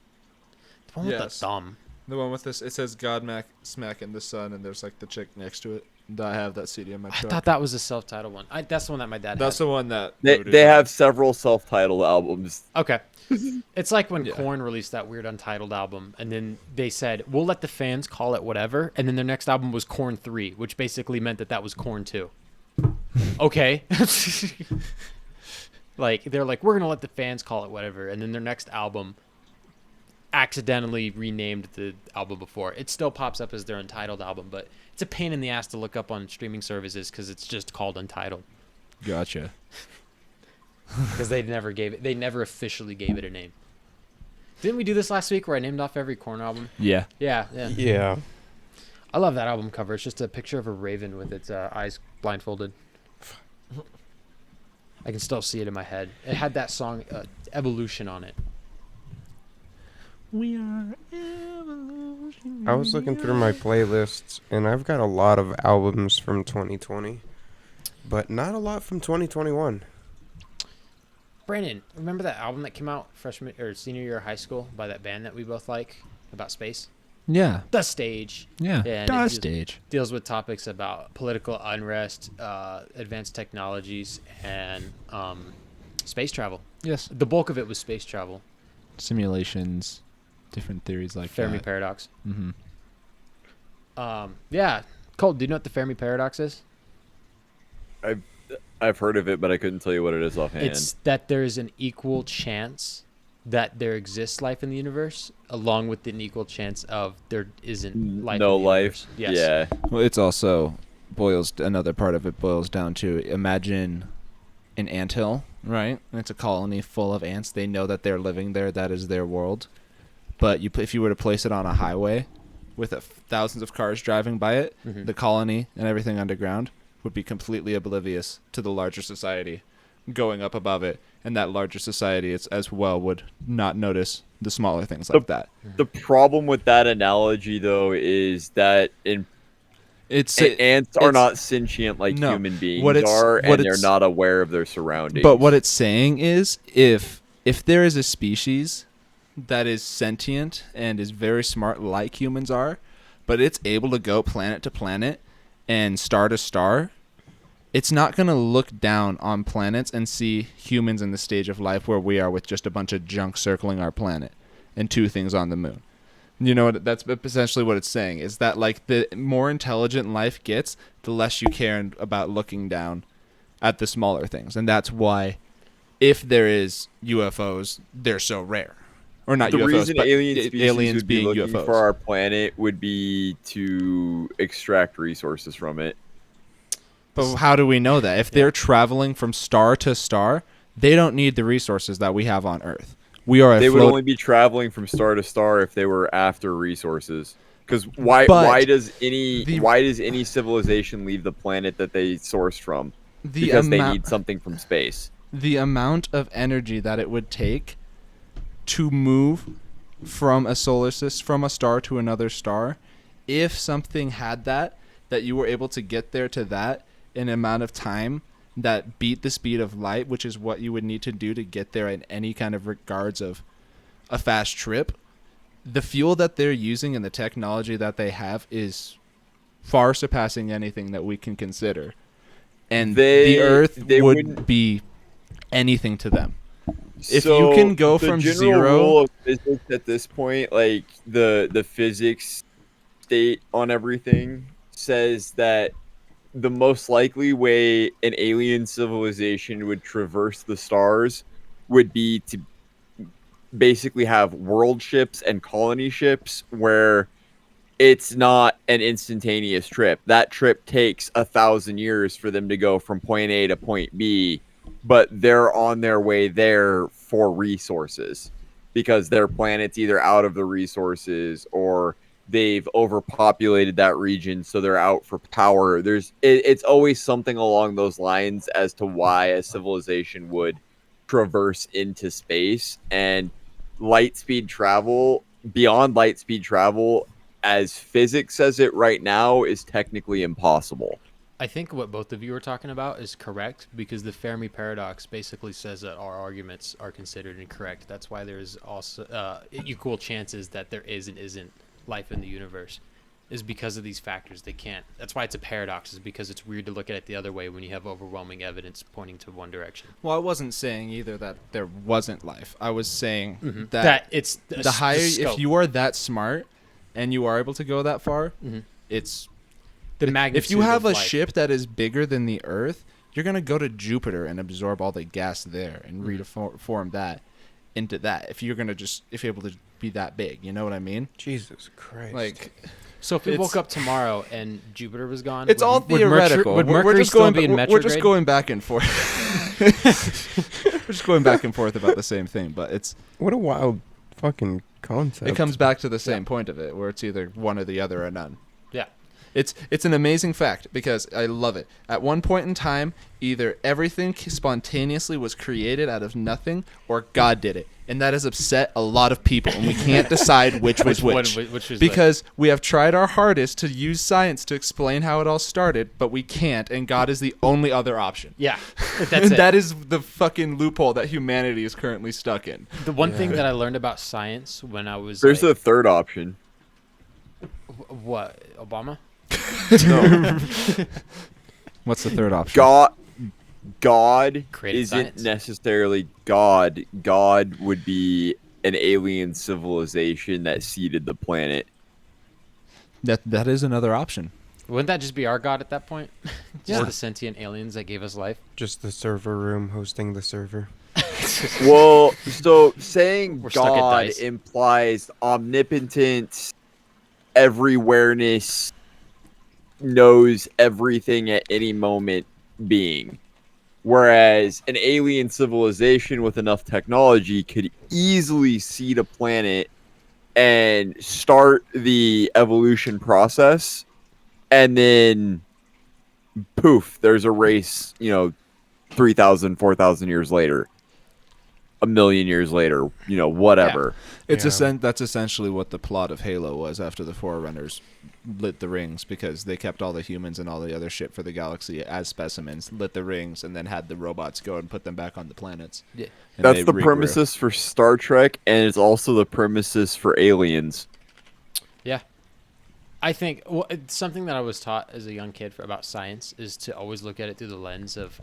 The one with Yes. the thumb. The one with this, it says Godsmack in the sun, and there's like the chick next to it. I have that CD in my I truck. thought that was a self-titled one. That's the one that my dad That's had. the one that They have several self-titled albums. Okay. It's like when Yeah. Korn released that weird Untitled album, and then they said, we'll let the fans call it whatever, and then their next album was Korn 3, which basically meant that was Korn 2. Okay. Like, they're like, we're going to let the fans call it whatever, and then their next album accidentally renamed the album before. It still pops up as their Untitled album, but it's a pain in the ass to look up on streaming services because it's just called Untitled. Gotcha. Because they never officially gave it a name. Didn't we do this last week where I named off every Korn album? Yeah. Yeah. Yeah. I love that album cover. It's just a picture of a raven with its eyes blindfolded. I can still see it in my head. It had that song Evolution on it. We are evolution. I was looking through my playlists, and I've got a lot of albums from 2020, but not a lot from 2021. Brandon, remember that album that came out freshman or senior year of high school by that band that we both like about space? Yeah. The Stage. Yeah. And Das it stage. deals with topics about political unrest, advanced technologies, and space travel. Yes. The bulk of it was space travel. Simulations, different theories like Fermi that. Paradox. Mm-hmm. Yeah. Cole, do you know what the Fermi Paradox is? I've heard of it, but I couldn't tell you what it is offhand. It's that there's an equal chance that there exists life in the universe, along with an equal chance of there isn't life. No in the life. Universe. Yes. Yeah. Well, it's also another part of it boils down to imagine an anthill, right? And it's a colony full of ants. They know that they're living there. That is their world. But if you were to place it on a highway with thousands of cars driving by it, Mhm. the colony and everything underground would be completely oblivious to the larger society going up above it. And that larger society as well would not notice the smaller things like that. The problem with that analogy, though, is that ants are it's- not sentient like no, human beings what it's- are, what and they're it's- not aware of their surroundings. But what it's saying is if there is a species that is sentient and is very smart like humans are, but it's able to go planet to planet and star to star, it's not going to look down on planets and see humans in the stage of life where we are with just a bunch of junk circling our planet and 2 things on the moon. You know, that's essentially what it's saying, is that like the more intelligent life gets, the less you care about looking down at the smaller things. And that's why if there is UFOs, they're so rare. Or not the UFOs, reason but alien species aliens would be being looking UFOs. for our planet would be to extract resources from it. But how do we know that? If they're traveling from star to star, they don't need the resources that we have on Earth. We are They would only be traveling from star to star if they were after resources. Because why But does any civilization leave the planet that they sourced from? the Because they amount need something from space. the amount of energy that it would take to move from a solar system, from a star to another star, if something had that you were able to get there to that in an amount of time that beat the speed of light, which is what you would need to do to get there in any kind of regards of a fast trip. The fuel that they're using and the technology that they have is far surpassing anything that we can consider. And the Earth would be anything to them. If you can go from the general zero- rule of physics at this point, like the physics state on everything says that the most likely way an alien civilization would traverse the stars would be to basically have world ships and colony ships where it's not an instantaneous trip. That trip takes 1,000 years for them to go from point A to point B, but they're on their way there for resources because their planet's either out of the resources or they've overpopulated that region, so they're out for power. It's always something along those lines as to why a civilization would traverse into space. And light speed travel, beyond light speed travel, as physics says it right now, is technically impossible. I think what both of you are talking about is correct because the Fermi Paradox basically says that our arguments are considered incorrect. That's why there's also equal chances that there is and isn't life in the universe, is because of these factors. They can't. That's why it's a paradox, is because it's weird to look at it the other way when you have overwhelming evidence pointing to one direction. Well, I wasn't saying either that there wasn't life. I was saying That it's the higher, scope. if you are that smart and you are able to go that far, it's the magnitude. if you have of a life. ship that is bigger than the Earth, you're gonna go to Jupiter and absorb all the gas there and reform that into that. If you're able to be that big, you know what I mean? Jesus Christ. Like, So if we it's- woke up tomorrow and Jupiter was gone, it's all theoretical. Would We're Mercury just still going. be in We're just retrograde? going back and forth. We're just going back and forth about the same thing, but What a wild fucking concept. it comes back to the same point of it, where it's either one or the other or none. Yeah. It's an amazing fact because I love it. At one point in time, either everything spontaneously was created out of nothing, or God did it, and that has upset a lot of people, and we can't decide which was which. Which is Because we have tried our hardest to use science to explain how it all started, but we can't, and God is the only other option. Yeah, that's And it. that is the fucking loophole that humanity is currently stuck in. The one thing that I learned about science when I was There's like, a third option. what, Obama? No. What's the third option? God Created isn't science. necessarily God. God would be an alien civilization that seeded the planet. That is another option. Wouldn't that just be our God at that point? Just Yeah. the sentient aliens that gave us life. Just the server room hosting the server. Well, so saying We're stuck at God dice. implies omnipotent, everywhereness, knows everything at any moment being. Whereas an alien civilization with enough technology could easily seed a planet and start the evolution process, and then poof, there's a race, 3,000, 4,000 years later, a million years later, whatever. It's Yeah. That's essentially what the plot of Halo was after the Forerunners lit the rings, because they kept all the humans and all the other shit for the galaxy as specimens, lit the rings, and then had the robots go and put them back on the planets. Yeah. And That's they the regrew. premises for Star Trek, and it's also the premises for Aliens. Yeah. I think it's something that I was taught as a young kid about science is to always look at it through the lens of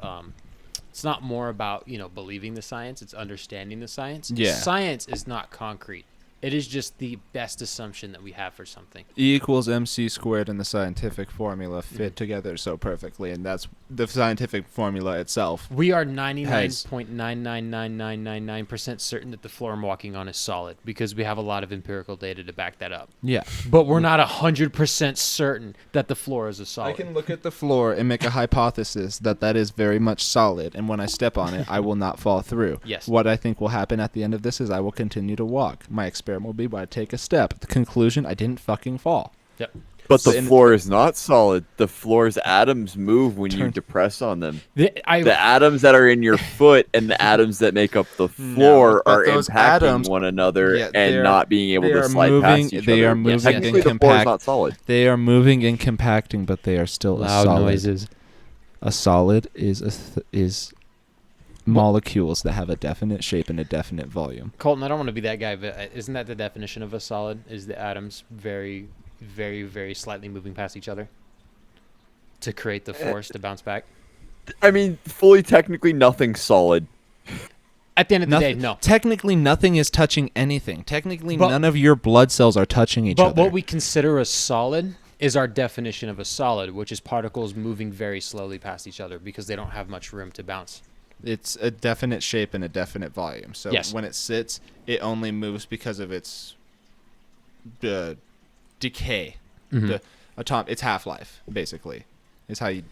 it's not more about, believing the science, it's understanding the science. Yeah. Science is not concrete. It is just the best assumption that we have for something. E equals MC squared and the scientific formula fit together so perfectly, and that's the scientific formula itself. We are 99.9999999% certain that the floor I'm walking on is solid because we have a lot of empirical data to back that up. Yeah. But we're not 100% certain that the floor is a solid. I can look at the floor and make a hypothesis that is very much solid, and when I step on it, I will not fall through. Yes. What I think will happen at the end of this is I will continue to walk. My experiment experiment will be when I take a step. The conclusion, I didn't fucking fall. Yep. But So the in- floor is not solid. The floor's atoms move when you depress on them. The atoms that are in your foot and the atoms that make up the floor but are those impacting atoms- one another Yeah, they and are- not being able they to are slide moving- past each they other. are moving Technically, and the floor is compact- not solid. They are moving and compacting, but they are still loud a solid. noises. A solid is molecules that have a definite shape and a definite volume. Colton, I don't want to be that guy, but isn't that the definition of a solid? Is the atoms very, very, very slightly moving past each other to create the force to bounce back? I mean, fully technically, nothing's solid. At the end of the day, no. Technically, nothing is touching anything. Technically, But- none of your blood cells are touching each But other. what we consider a solid is our definition of a solid, which is particles moving very slowly past each other because they don't have much room to bounce. It's a definite shape and a definite volume. So Yes. when it sits, it only moves because of its decay. Mhm. Its half-life, basically, is how you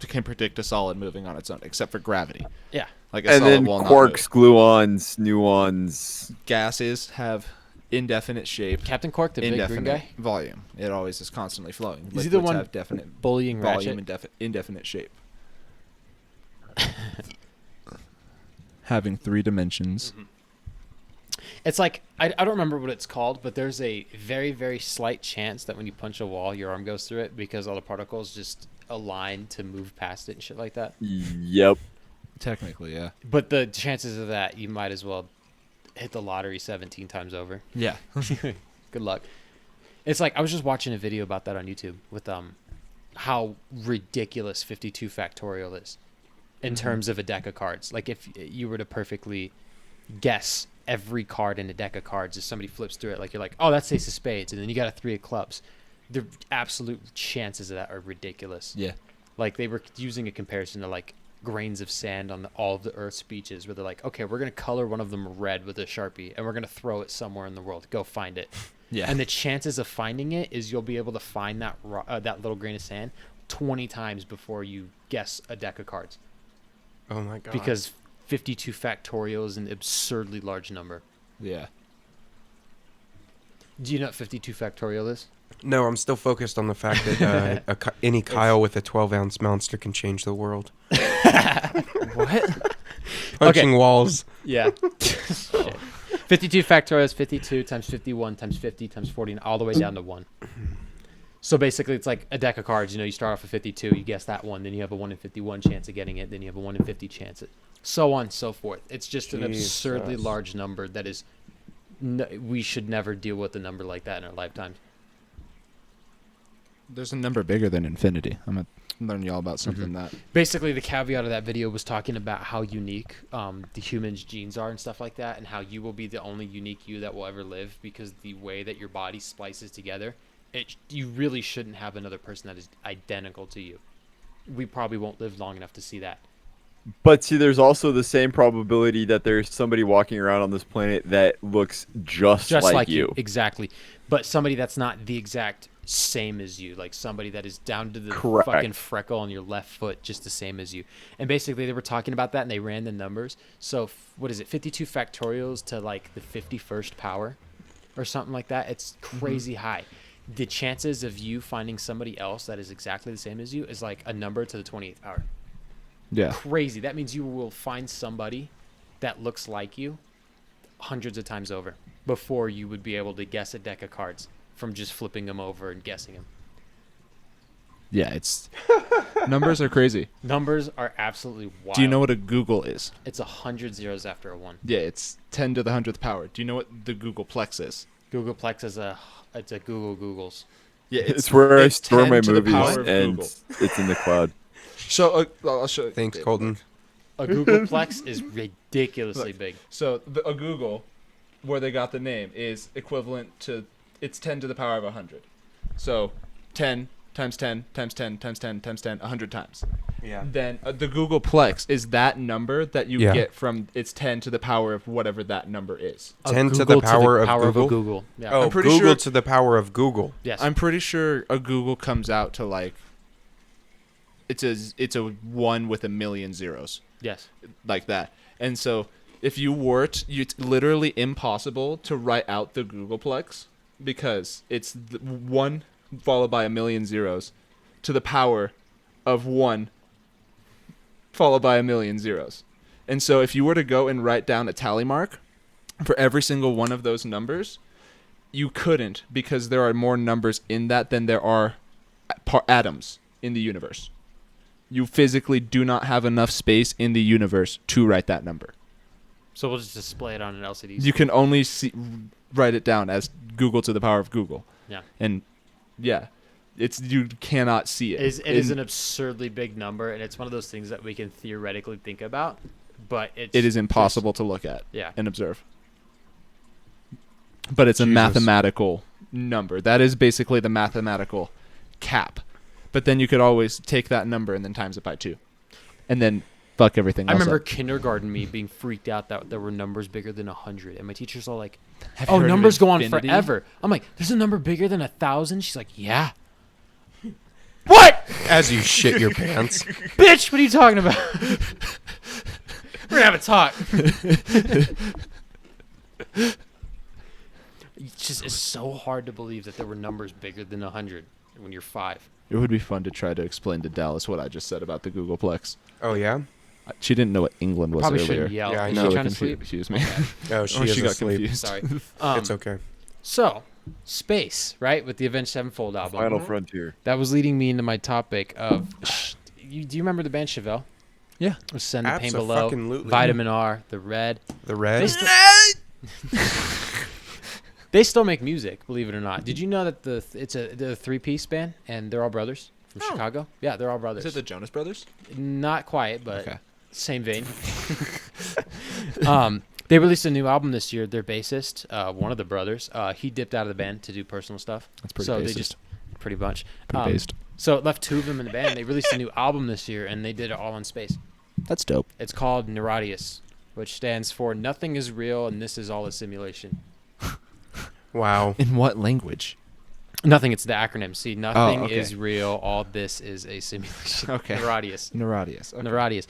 can predict a solid moving on its own, except for gravity. Yeah. Like a And solid then will not quarks, move. gluons, nuons. Gases have indefinite shape, Captain Cork, the big green indefinite guy, volume. It always is constantly flowing. Is he the Liquids one have definite bullying volume Ratchet? and indefinite shape. Having 3 dimensions. It's like, I don't remember what it's called, but there's a very, very slight chance that when you punch a wall, your arm goes through it because all the particles just align to move past it and shit like that. Yep. Technically, yeah. But the chances of that, you might as well hit the lottery 17 times over. Yeah. Good luck. It's like, I was just watching a video about that on YouTube with how ridiculous 52 factorial is in terms of a deck of cards. Like if you were to perfectly guess every card in a deck of cards, if somebody flips through it, like you're like, oh, that's ace of spades, and then you got a 3 of clubs. The absolute chances of that are ridiculous. Yeah. Like they were using a comparison to like grains of sand on all of the Earth's beaches, where they're like, okay, we're gonna color one of them red with a Sharpie, and we're gonna throw it somewhere in the world. Go find it. Yeah. And the chances of finding it is you'll be able to find that that little grain of sand 20 times before you guess a deck of cards, Oh my god. because 52 factorial is an absurdly large number. Yeah. Do you know what 52 factorial is? No, I'm still focused on the fact that any Kyle with a 12-ounce monster can change the world. What? Punching walls. Yeah. 52 factorial is 52 times 51 times 50 times 40 and all the way down to 1. So basically it's like a deck of cards. You know, you start off with 52, you guess that one, then you have a 1 in 51 chance of getting it, then you have a 1 in 50 chance, so on and so forth. It's just an absurdly Jesus. large number that is... we should never deal with a number like that in our lifetime. There's a number bigger than infinity. I'm going to learn y'all about something that... Basically, the caveat of that video was talking about how unique the human's genes are and stuff like that, and how you will be the only unique you that will ever live because the way that your body splices together, you really shouldn't have another person that is identical to you. We probably won't live long enough to see that. But see, there's also the same probability that there's somebody walking around on this planet that looks just like you. Exactly. But somebody that's not the exact same as you, like somebody that is down to the Correct. fucking freckle on your left foot just the same as you. And basically they were talking about that and they ran the numbers. So what is it, 52 factorials to like the 51st power or something like that? It's crazy high. The chances of you finding somebody else that is exactly the same as you is like a number to the 28th power. Yeah. Crazy. That means you will find somebody that looks like you hundreds of times over before you would be able to guess a deck of cards from just flipping them over and guessing them. Yeah, it's... numbers are crazy. Numbers are absolutely wild. Do you know what a Google is? It's 100 zeros after a 1. Yeah, it's 10 to the 100th power. Do you know what the Googleplex is? Googleplex is it's a Googles. Yeah, It's where I it's store 10 my to the movies, power of and Google. it's in the cloud. So I'll show you. Thanks, Colton. A Googleplex is ridiculously big. So a Google, where they got the name, is equivalent to... It's 10 to the power of 100. So 10 times 10 times 10 times 10 times 10, 100 times. Yeah. Then the Googleplex is that number that you Yeah. get from... It's 10 to the power of whatever that number is. A 10 to the Google power of a Google? Google. Yeah. Oh, I'm pretty Google sure- to the power of Google. Yes. I'm pretty sure a Google comes out to like... It's a 1 with a million zeros. Yes. Like that. And so If you were to, it's literally impossible to write out the Googleplex because it's 1 followed by a million zeros to the power of 1 followed by a million zeros. And so if you were to go and write down a tally mark for every single one of those numbers, you couldn't because there are more numbers in that than there are atoms in the universe. You physically do not have enough space in the universe to write that number. So we'll just display it on an LCD. You can only write it down as Google to the power of Google. Yeah. And yeah, you cannot see it. It is an absurdly big number, and it's one of those things that we can theoretically think about, but it is impossible to look at and observe. But it's a mathematical number. That is basically the mathematical cap. But then you could always take that number and then times it by 2. And then fuck everything else I remember up. kindergarten me being freaked out that there were numbers bigger than 100, and my teacher's all like, Have you "Oh, heard of numbers go on infinity?" forever." I'm like, "There's a number bigger than 1,000?" She's like, "Yeah." What? As you shit your pants. Bitch, what are you talking about? We're gonna have a talk. It's so hard to believe that there were numbers bigger than 100 when you're 5. It would be fun to try to explain to Dallas what I just said about the Googleplex. Oh, yeah? She didn't know what England was Probably earlier. shouldn't yell. Yeah, I Is know. she trying to sleep? Confuse me. Oh, she got asleep. confused. Sorry. It's okay. So, space, right? With the Avenged Sevenfold album. Final Frontier. That was leading me into my topic of. Do you remember the band Chevelle? Yeah. Send the Pain Below, Abso-fucking-lutely. Vitamin R, The Red. The red? They still make music, believe it or not. Did you know that they're a 3-piece band and they're all brothers from Chicago? Yeah, they're all brothers. Is it the Jonas Brothers? Not quite, but Okay. same vein. They released a new album this year. Their bassist, one of the brothers, he dipped out of the band to do personal stuff. That's pretty So bassist. they just pretty much. Pretty based. So it left 2 of them in the band. They released a new album this year, and they did it all in space. That's dope. It's called Neuradius, which stands for Nothing is Real and This is All a Simulation. Wow. In what language? Nothing, it's the acronym. See, nothing okay. is real. All this is a simulation. Okay. Neuradius. Neuradius. Okay. Neuradius.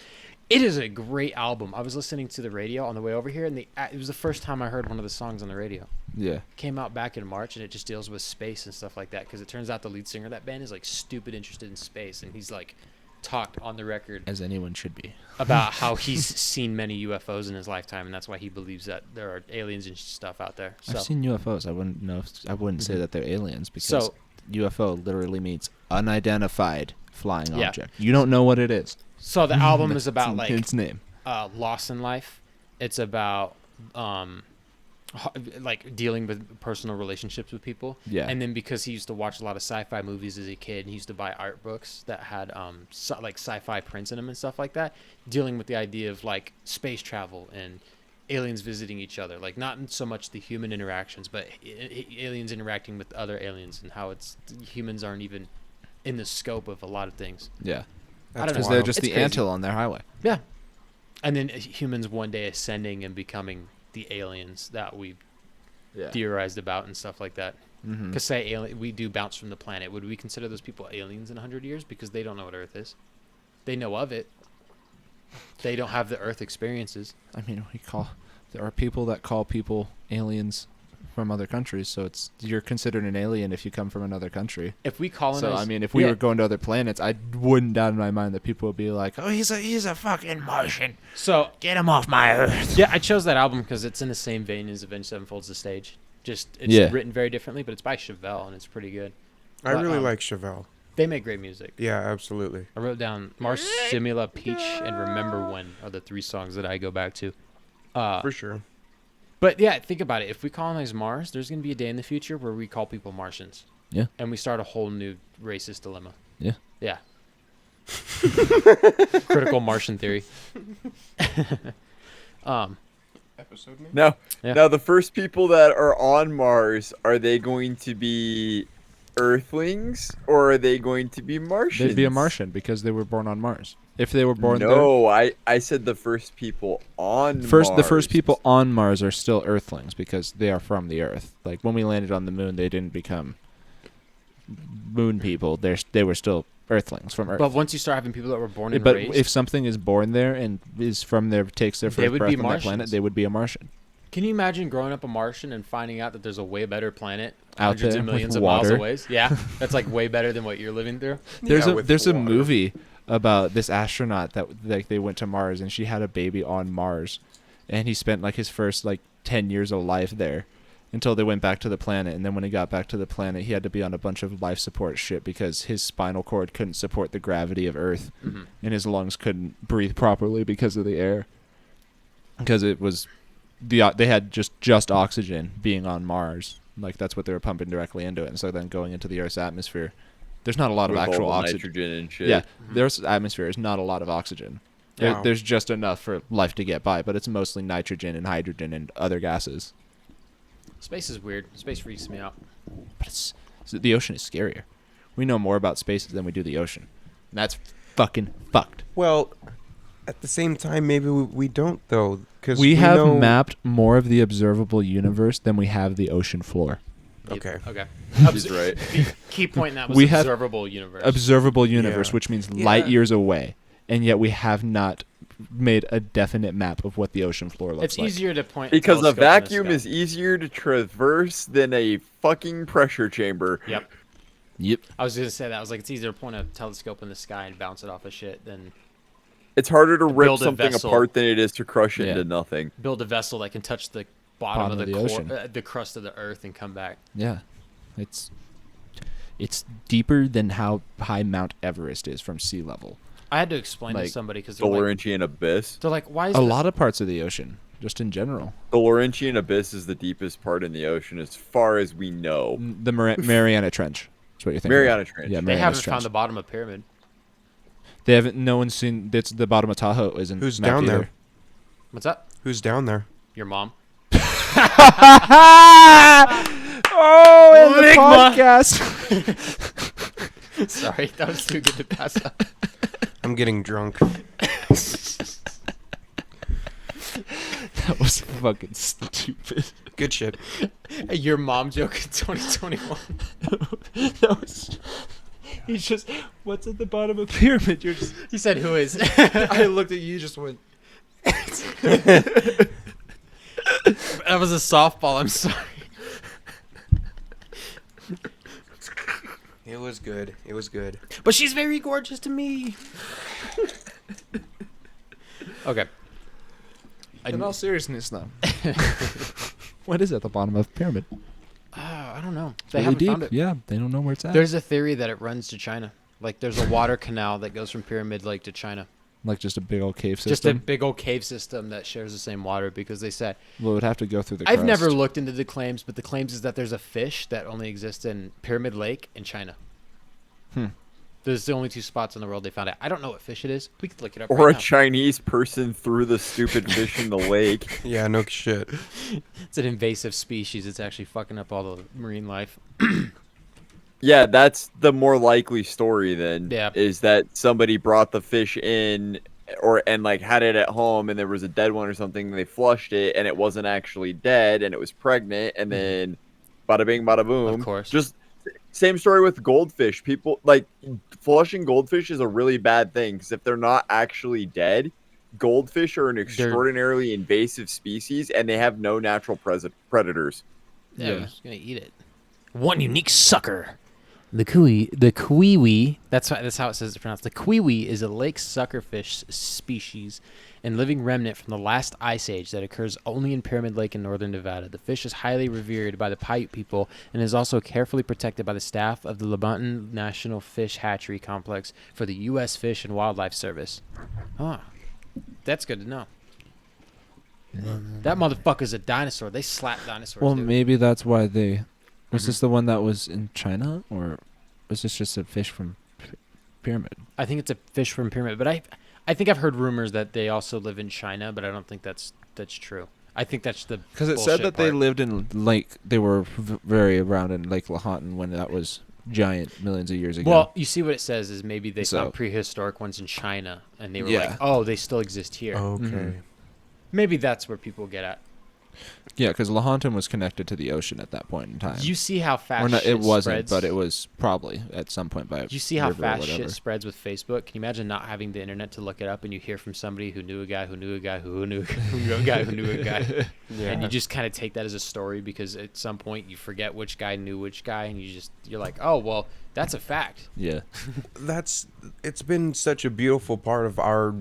It is a great album. I was listening to the radio on the way over here, and it was the first time I heard one of the songs on the radio. Yeah. Came out back in March, and it just deals with space and stuff like that, because it turns out the lead singer of that band is like stupid interested in space, and he's like talked on the record As anyone should be. about how he's seen many UFOs in his lifetime, and that's why he believes that there are aliens and stuff out there. So I've seen UFOs. I wouldn't know. I wouldn't say that they're aliens because So- UFO literally means unidentified flying Yeah. object. You don't know what it is. So the album is about like its name. loss in life. It's about like dealing with personal relationships with people. Yeah. And then because he used to watch a lot of sci-fi movies as a kid, he used to buy art books that had like sci-fi prints in them and stuff like that, dealing with the idea of like space travel and aliens visiting each other, like not so much the human interactions, but aliens interacting with other aliens, and how humans aren't even in the scope of a lot of things. Yeah. I don't know. Because they're wild. just It's the crazy. anthill on their highway. Yeah. And then humans one day ascending and becoming the aliens that we Yeah. theorized about and stuff like that. Mm-hmm. Because say we do bounce from the planet. Would we consider those people aliens in 100 years? Because they don't know what Earth is. They know of it. They don't have the Earth experiences. I mean, there are people that call people aliens from other countries, so you're considered an alien if you come from another country. If we colonize... So I mean, if we were going to other planets, I wouldn't doubt in my mind that people would be like, "Oh, he's a fucking Martian. So, Get him off my Earth." yeah, I chose that album because it's in the same vein as Avenged Sevenfold's The Stage. Just, it's Yeah. written very differently, but it's by Chevelle, and it's pretty good. I But, really like Chevelle. They make great music. Yeah, absolutely. I wrote down Mars, Simula, Peach, and Remember When are the 3 songs that I go back to. For sure. But yeah, think about it. If we colonize Mars, there's going to be a day in the future where we call people Martians. Yeah. And we start a whole new racist dilemma. Yeah. Yeah. Critical Martian theory. Episode name? Now, Yeah. now the first people that are on Mars, are they going to be Earthlings or are they going to be Martians? They'd be a Martian because they were born on Mars. If they were born No, I said the first people on the Mars. first people on Mars are still Earthlings because they are from the Earth. Like when we landed on the moon, they didn't become moon people, they were still Earthlings from Earth. But once you start having people that were born and but raised, if something is born there and is from there, takes their They first would breath be on that planet, Martians. they would be a Martian. can you imagine growing up a Martian and finding out that there's a way better planet Out hundreds there of millions with of miles water. away? Yeah, that's like way better than what you're living through. There's Yeah, a with there's a water. movie about this astronaut that like they went to Mars and she had a baby on Mars, and he spent like his first like 10 years of life there until they went back to the planet. And then when he got back to the planet, he had to be on a bunch of life support shit because his spinal cord couldn't support the gravity of Earth, Mhm. and his lungs couldn't breathe properly because of the air. Because it was they had just oxygen being on Mars, like that's what they were pumping directly into it. And so then going into the Earth's atmosphere, there's not a lot of With all actual the oxygen. nitrogen and shit. Yeah, the Earth's atmosphere is not a lot of oxygen. Wow. There's just enough for life to get by, but it's mostly nitrogen and hydrogen and other gases. Space is weird. Space freaks me out. But the ocean is scarier. We know more about space than we do the ocean. And that's fucking fucked. Well, at the same time, maybe we don't though, because We have know... mapped more of the observable universe than we have the ocean floor. Okay. Okay. He's right. The key point in that was We have observable universe. Observable universe, Yeah. which means Yeah. light years away, and yet we have not made a definite map of what the ocean floor looks it's like. easier to point Because a telescope in the vacuum sky. is easier to traverse than a fucking pressure chamber. Yep. Yep. I was gonna say that. I was like, it's easier to point a telescope in the sky and bounce it off of shit than It's harder to rip Build a something vessel. apart than it is to crush it Yeah. into nothing. build a vessel that can touch the bottom Bottom of the of the ocean. the crust of the earth and come back. Yeah. It's deeper than how high Mount Everest is from sea level. I had to explain to Like, somebody because The Laurentian Abyss. they're like, why is A the- lot of parts of the ocean, just in general. The Laurentian Abyss is the deepest part in the ocean as far as we know. The Mariana Trench. That's what you're thinking. Mariana of. Trench. Yeah, they Mariana haven't Trench. found the bottom of pyramid. They haven't. No one's seen. It's the bottom of Tahoe. Isn't Who's mapped down there? either. What's up? Who's down there? Your mom. Oh, and the Enigma. podcast. Sorry, that was too good to pass up. I'm getting drunk. That was fucking stupid. Good shit. Your mom joke in 2021. That was. He's just. What's at the bottom of the pyramid? You're just. He said, "Who is?" I looked at you. Just went. That was a softball. I'm sorry. It was good. It was good. But she's very gorgeous to me. Okay. In all seriousness, though. What is at the bottom of the pyramid? I don't know. It's They really haven't deep. found it. Yeah, they don't know where it's at. There's a theory that it runs to China. Like there's a water canal that goes from Pyramid Lake to China. like just a big old cave system. Just a big old cave system that shares the same water because they said Well, it would have to go through the. I've never crust. looked into the claims, but the claims is that there's a fish that only exists in Pyramid Lake in China. Hmm. There's the only two spots in the world they found it. I don't know what fish it is. We could look it up Or right a now. Chinese person threw the stupid fish in the lake. Yeah, no shit. It's an invasive species. It's actually fucking up all the marine life. Yeah, that's the more likely story then. Yeah. Is that somebody brought the fish in and like had it at home and there was a dead one or something, and they flushed it and it wasn't actually dead and it was pregnant, and then bada bing bada boom. Of course. Just same story with goldfish. People like flushing goldfish is a really bad thing because if they're not actually dead, goldfish are an extraordinarily invasive species and they have no natural predators. Yeah, Yeah. I was gonna eat it. One unique sucker. The kiwi. That's how it says it's pronounced. The kiwi is a lake suckerfish species and living remnant from the last ice age that occurs only in Pyramid Lake in northern Nevada. The fish is highly revered by the Paiute people and is also carefully protected by the staff of the Lebanton National Fish Hatchery Complex for the U.S. Fish and Wildlife Service. Ah, that's good to know. That motherfucker's a dinosaur. They slap dinosaurs. Well, dude. maybe that's why they. Was this the one that was in China, or was this just a fish from Pyramid? I think it's a fish from Pyramid, but I think I've heard rumors that they also live in China, but I don't think that's true. I think that's the Because it said bullshit that they part. lived in Lake. They were very around in Lake Lahontan when that was giant millions of years ago. Well, you see what it says is maybe they So- found prehistoric ones in China, and they were Yeah. like, "Oh, they still exist here." Okay. Mhm. Maybe that's where people get at. Yeah, because Lahontan was connected to the ocean at that point in time. You see how fast Or no, shit it wasn't, spreads? but it was probably at some point by. You see how river or fast whatever. shit spreads with Facebook? Can you imagine not having the internet to look it up and you hear from somebody who knew a guy who knew a guy who knew a guy who knew a guy, Yeah. and you just kind of take that as a story because at some point you forget which guy knew which guy, and you're like, oh well, that's a fact. Yeah. It's been such a beautiful part of our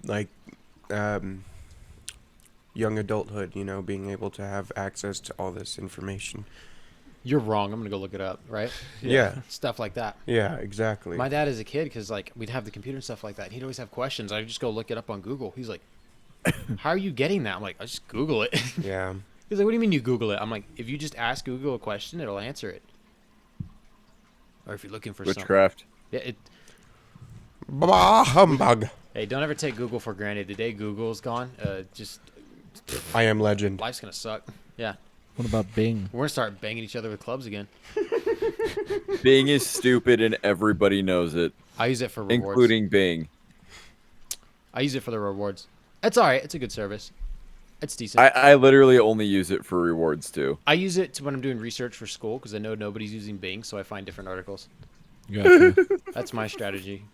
like young adulthood, you know, being able to have access to all this information. You're wrong. I'm gonna go look it up. Right? Yeah. Stuff like that. Yeah, exactly. My dad as a kid, because like we'd have the computer and stuff like that, and he'd always have questions. I'd just go look it up on Google. He's like, "How are you getting that?" I'm like, "I just Google it." Yeah. He's like, "What do you mean you Google it?" I'm like, "If you just ask Google a question, it'll answer it." Or if you're looking for something. Witchcraft. Yeah. Bah humbug. Hey, don't ever take Google for granted. The day Google's gone, I am legend. life's gonna suck. Yeah, What about Bing? we're gonna start banging each other with clubs again. Bing is stupid and everybody knows it, I use it for rewards. including Bing. I use it for the rewards. It's all right. It's a good service. It's decent. I literally only use it for rewards too. I use it when I'm doing research for school because I know nobody's using Bing, so I find different articles. Gotcha. That's my strategy.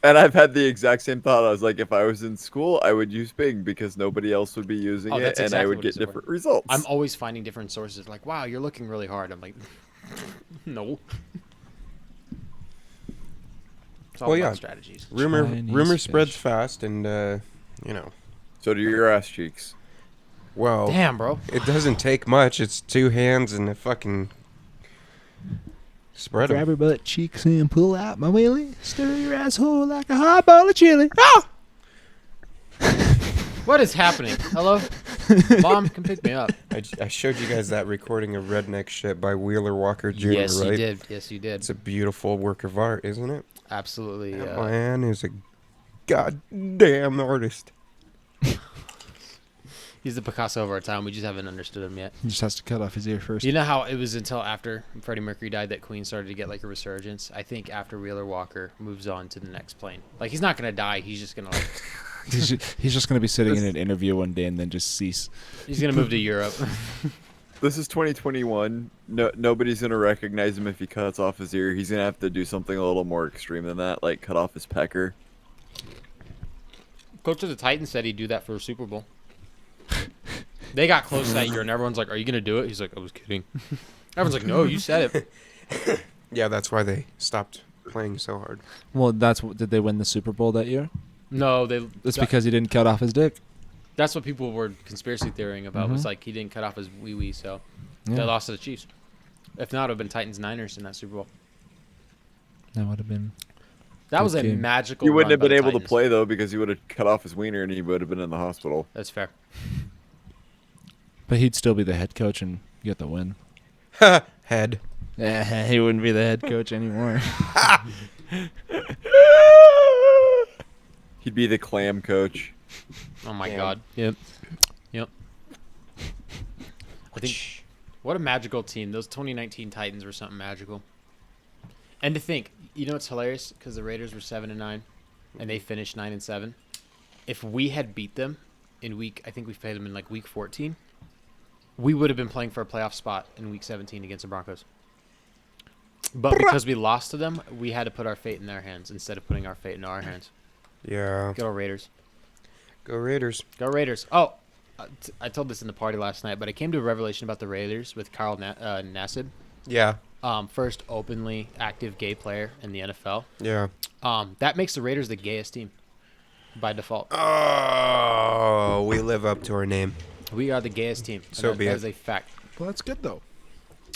And I've had the exact same thought. I was like, if I was in school, I would use Bing because nobody else would be using Oh, it, that's and I exactly would what get it's for. different results. I'm always finding different sources. Like, wow, you're looking really hard. I'm like, no. It's all Well, about yeah. strategies. Rumor Chinese spreads fish. fast, and you know. So do your ass cheeks. Well, Damn, bro. it doesn't take much. It's 2 hands and a fucking spread 'em. Grab her butt cheeks and pull out my willy. Stir your asshole like a hot bowl of chili. Ah! What is happening? Hello? Mom, come pick me up. I showed you guys that recording of Redneck Shit by Wheeler Walker Jr., Yes, right? you did. Yes, you did. It's a beautiful work of art, isn't it? Absolutely. That man is a goddamn artist. He's the Picasso of our time. We just haven't understood him yet. He just has to cut off his ear first. You know how it was until after Freddie Mercury died that Queen started to get like a resurgence? I think after Wheeler Walker moves on to the next plane. Like, he's not going to die. He's just going to like... He's just going to be sitting in an interview one day and then just cease. He's going to move to Europe. This is 2021. Nobody's gonna recognize him if he cuts off his ear. He's gonna have to do something a little more extreme than that, like cut off his pecker. Coach of the Titans said he'd do that for a Super Bowl. They got close that year, and everyone's like, "Are you gonna do it?" He's like, "I was kidding." Everyone's like, "No, you said it." Yeah, that's why they stopped playing so hard. Well, did they win the Super Bowl that year? No, they. That's because he didn't cut off his dick. That's what people were conspiracy theorying about. Was Mhm. like he didn't cut off his wee wee, so they Yeah. lost to the Chiefs. If not, it would have been Titans Niners in that Super Bowl. That would have been. That was a Good game. magical. He wouldn't run have by been the able to Titans. play though because he would have cut off his wiener and he would have been in the hospital. That's fair. But he'd still be the head coach and get the win. Head. He wouldn't be the head coach anymore. He'd be the clam coach. Oh my Damn. God. Yep. I think what a magical team. Those 2019 Titans were something magical. And to think, you know, it's hilarious because the Raiders were 7-9, and they finished 9-7. If we had beat them in I think we played them in like week 14, we would have been playing for a playoff spot in week 17 against the Broncos. But because we lost to them, we had to put our fate in their hands instead of putting our fate in our hands. Yeah. Go Raiders. Go Raiders. Go Raiders. Oh, I told this in the party last night, but I came to a revelation about the Raiders with Carl Nassib. Yeah. First openly active gay player in the NFL. Yeah. That makes the Raiders the gayest team by default. Oh, we live up to our name. We are the gayest team. and So that, be that it. is a fact. Well, that's good though.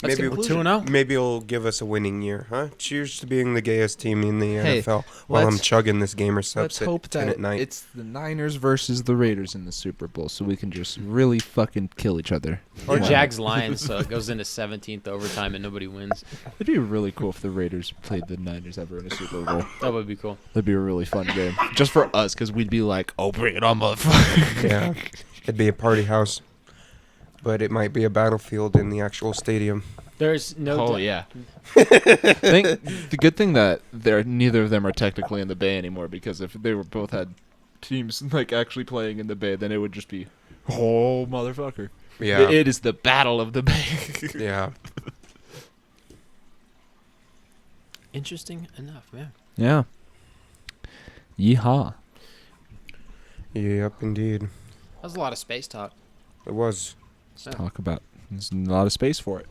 That's Maybe good. 2-0. Maybe it'll give us a winning year, huh? Cheers to being the gayest team in the Hey, NFL while I'm let's- chugging this gamer subs Let's hope at 10 that at night. it's the Niners versus the Raiders in the Super Bowl, so we can just really fucking kill each other. Or Yeah. Jags Lions, so it goes into 17th overtime and nobody wins. It'd be really cool if the Raiders played the Niners ever in a Super Bowl. That would be cool. That'd be a really fun game, just for us, because we'd be like, "Oh, bring it on, motherfucker!" Yeah. It'd be a party house, but it might be a battlefield in the actual stadium. There's no. Oh yeah. The good thing that neither of them are technically in the Bay anymore, because if they were both had teams like actually playing in the Bay, then it would just be Oh, motherfucker. Yeah. It is the battle of the bay. Yeah. Interesting enough, yeah. Yeah. Yeehaw. Yep, indeed. That was a lot of space talk. It was. Let's talk about. There's a lot of space for it.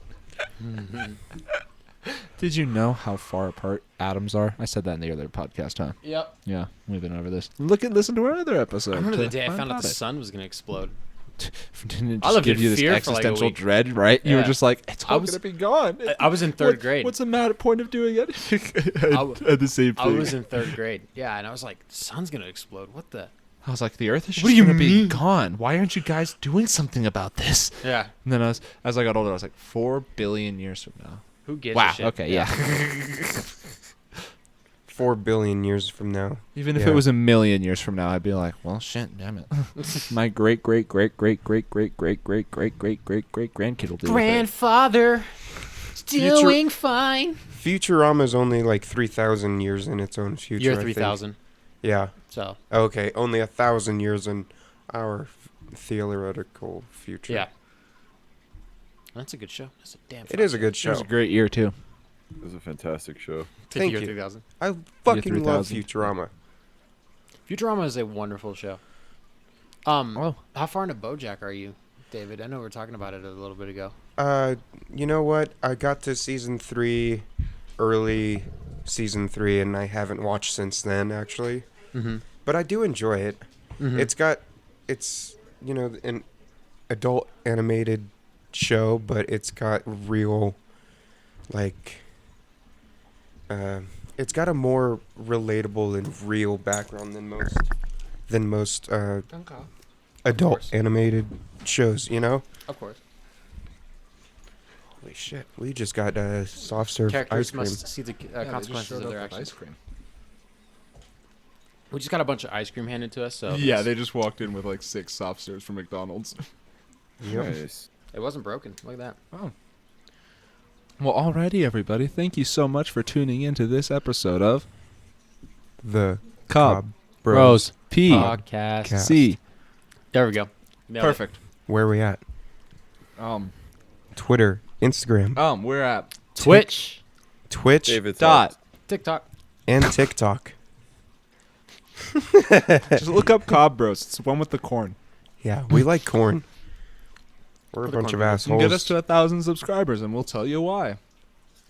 Did you know how far apart atoms are? I said that in the other podcast, huh? Yep. Yeah, we've been over this. Listen to our other episode. I remember the day I learn found out about the it. sun was going to explode. Didn't it I just lived give in you this fear for, like, a existential week. dread, right? You were Yeah. just like, it's I all was- going to be gone. I was in third grade. What's the mad point of doing anything? I I had the same I thing. was in third grade. Yeah, and I was like, the sun's going to explode. What the? I was like, the Earth is What just do you going to be mean? gone. Why aren't you guys doing something about this? Yeah. And then as I got older, I was like, 4 billion years from now. Who gives Wow. a shit? Okay. Yeah. 4 billion years from now. Even if Yeah. it was a million years from now, I'd be like, well, shit, damn it. My great great great great great great great great great great great great grandkid will do with it. Grandfather, doing fine. Futurama's only like 3,000 years in its own future. Year I think. 3000. Yeah. So, Okay, only 1,000 years in our theoretical future. yeah. That's a good show. That's a damn It is a good It show. was a great year, too. It was a fantastic show. Thank Year you. 3000. I fucking love 3000. Futurama. Futurama is a wonderful show. Oh. How far into BoJack are you, David? I know we were talking about it a little bit ago. You know what? I got to season 3, early season 3, and I haven't watched since then, actually. Mm-hmm. But I do enjoy it. It's an adult animated show, but it's got real, like, it's got a more relatable and real background than most adult course. animated shows, you know? Of course. Holy shit, we just got soft serve Characters ice cream. must see the consequences of their actions. cream. We just got a bunch of ice cream handed to us, so Yeah, they just walked in with like 6 soft serves from McDonald's. Yep. Nice. it wasn't broken. Look at that. Oh. Well, alrighty, everybody. Thank you so much for tuning in to this episode of The Cobb Bros P Podcast. Cast. C. There we go. Nailed it. Perfect. Where we at? Twitter, Instagram, We're at Twitch, Twitch, David dot. TikTok. and TikTok. Just look up Cobb Bros. It's the one with the corn. Yeah, we like corn. We're a For the bunch of corn. assholes Get us to 1,000 subscribers, and we'll tell you why.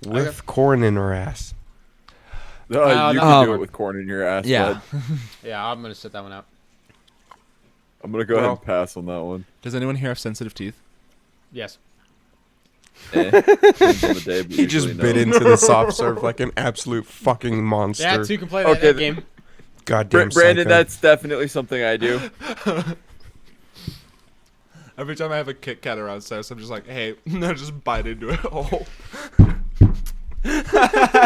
with corn in our ass. You no. can do it with corn in your ass, bud. Yeah, I'm gonna sit that one out. I'm gonna go ahead and pass on that one. Does anyone here have sensitive teeth? Yes. Depends on the day, but He just usually bit no. into the soft serve like an absolute fucking monster. Yeah, two can play Okay, that game. Goddamn Brandon, psycho. that's definitely something I do. Every time I have a Kit Kat around Cyrus, I'm just like, hey, no, just bite into it. Oh.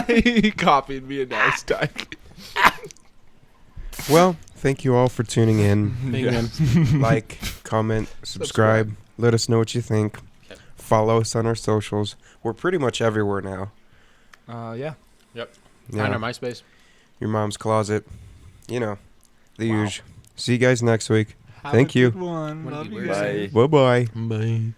He copied me a nice time. Well, thank you all for tuning in. Thank you. Like, comment, subscribe. Let us know what you think. Okay. Follow us on our socials. We're pretty much everywhere now. Yeah. Yep. Yeah. Find our MySpace. Your mom's closet. You know, the Wow. usual. See you guys next week. Have Thank a you. good one. Wouldn't Love be you weird. guys. Bye. Bye-bye. Bye.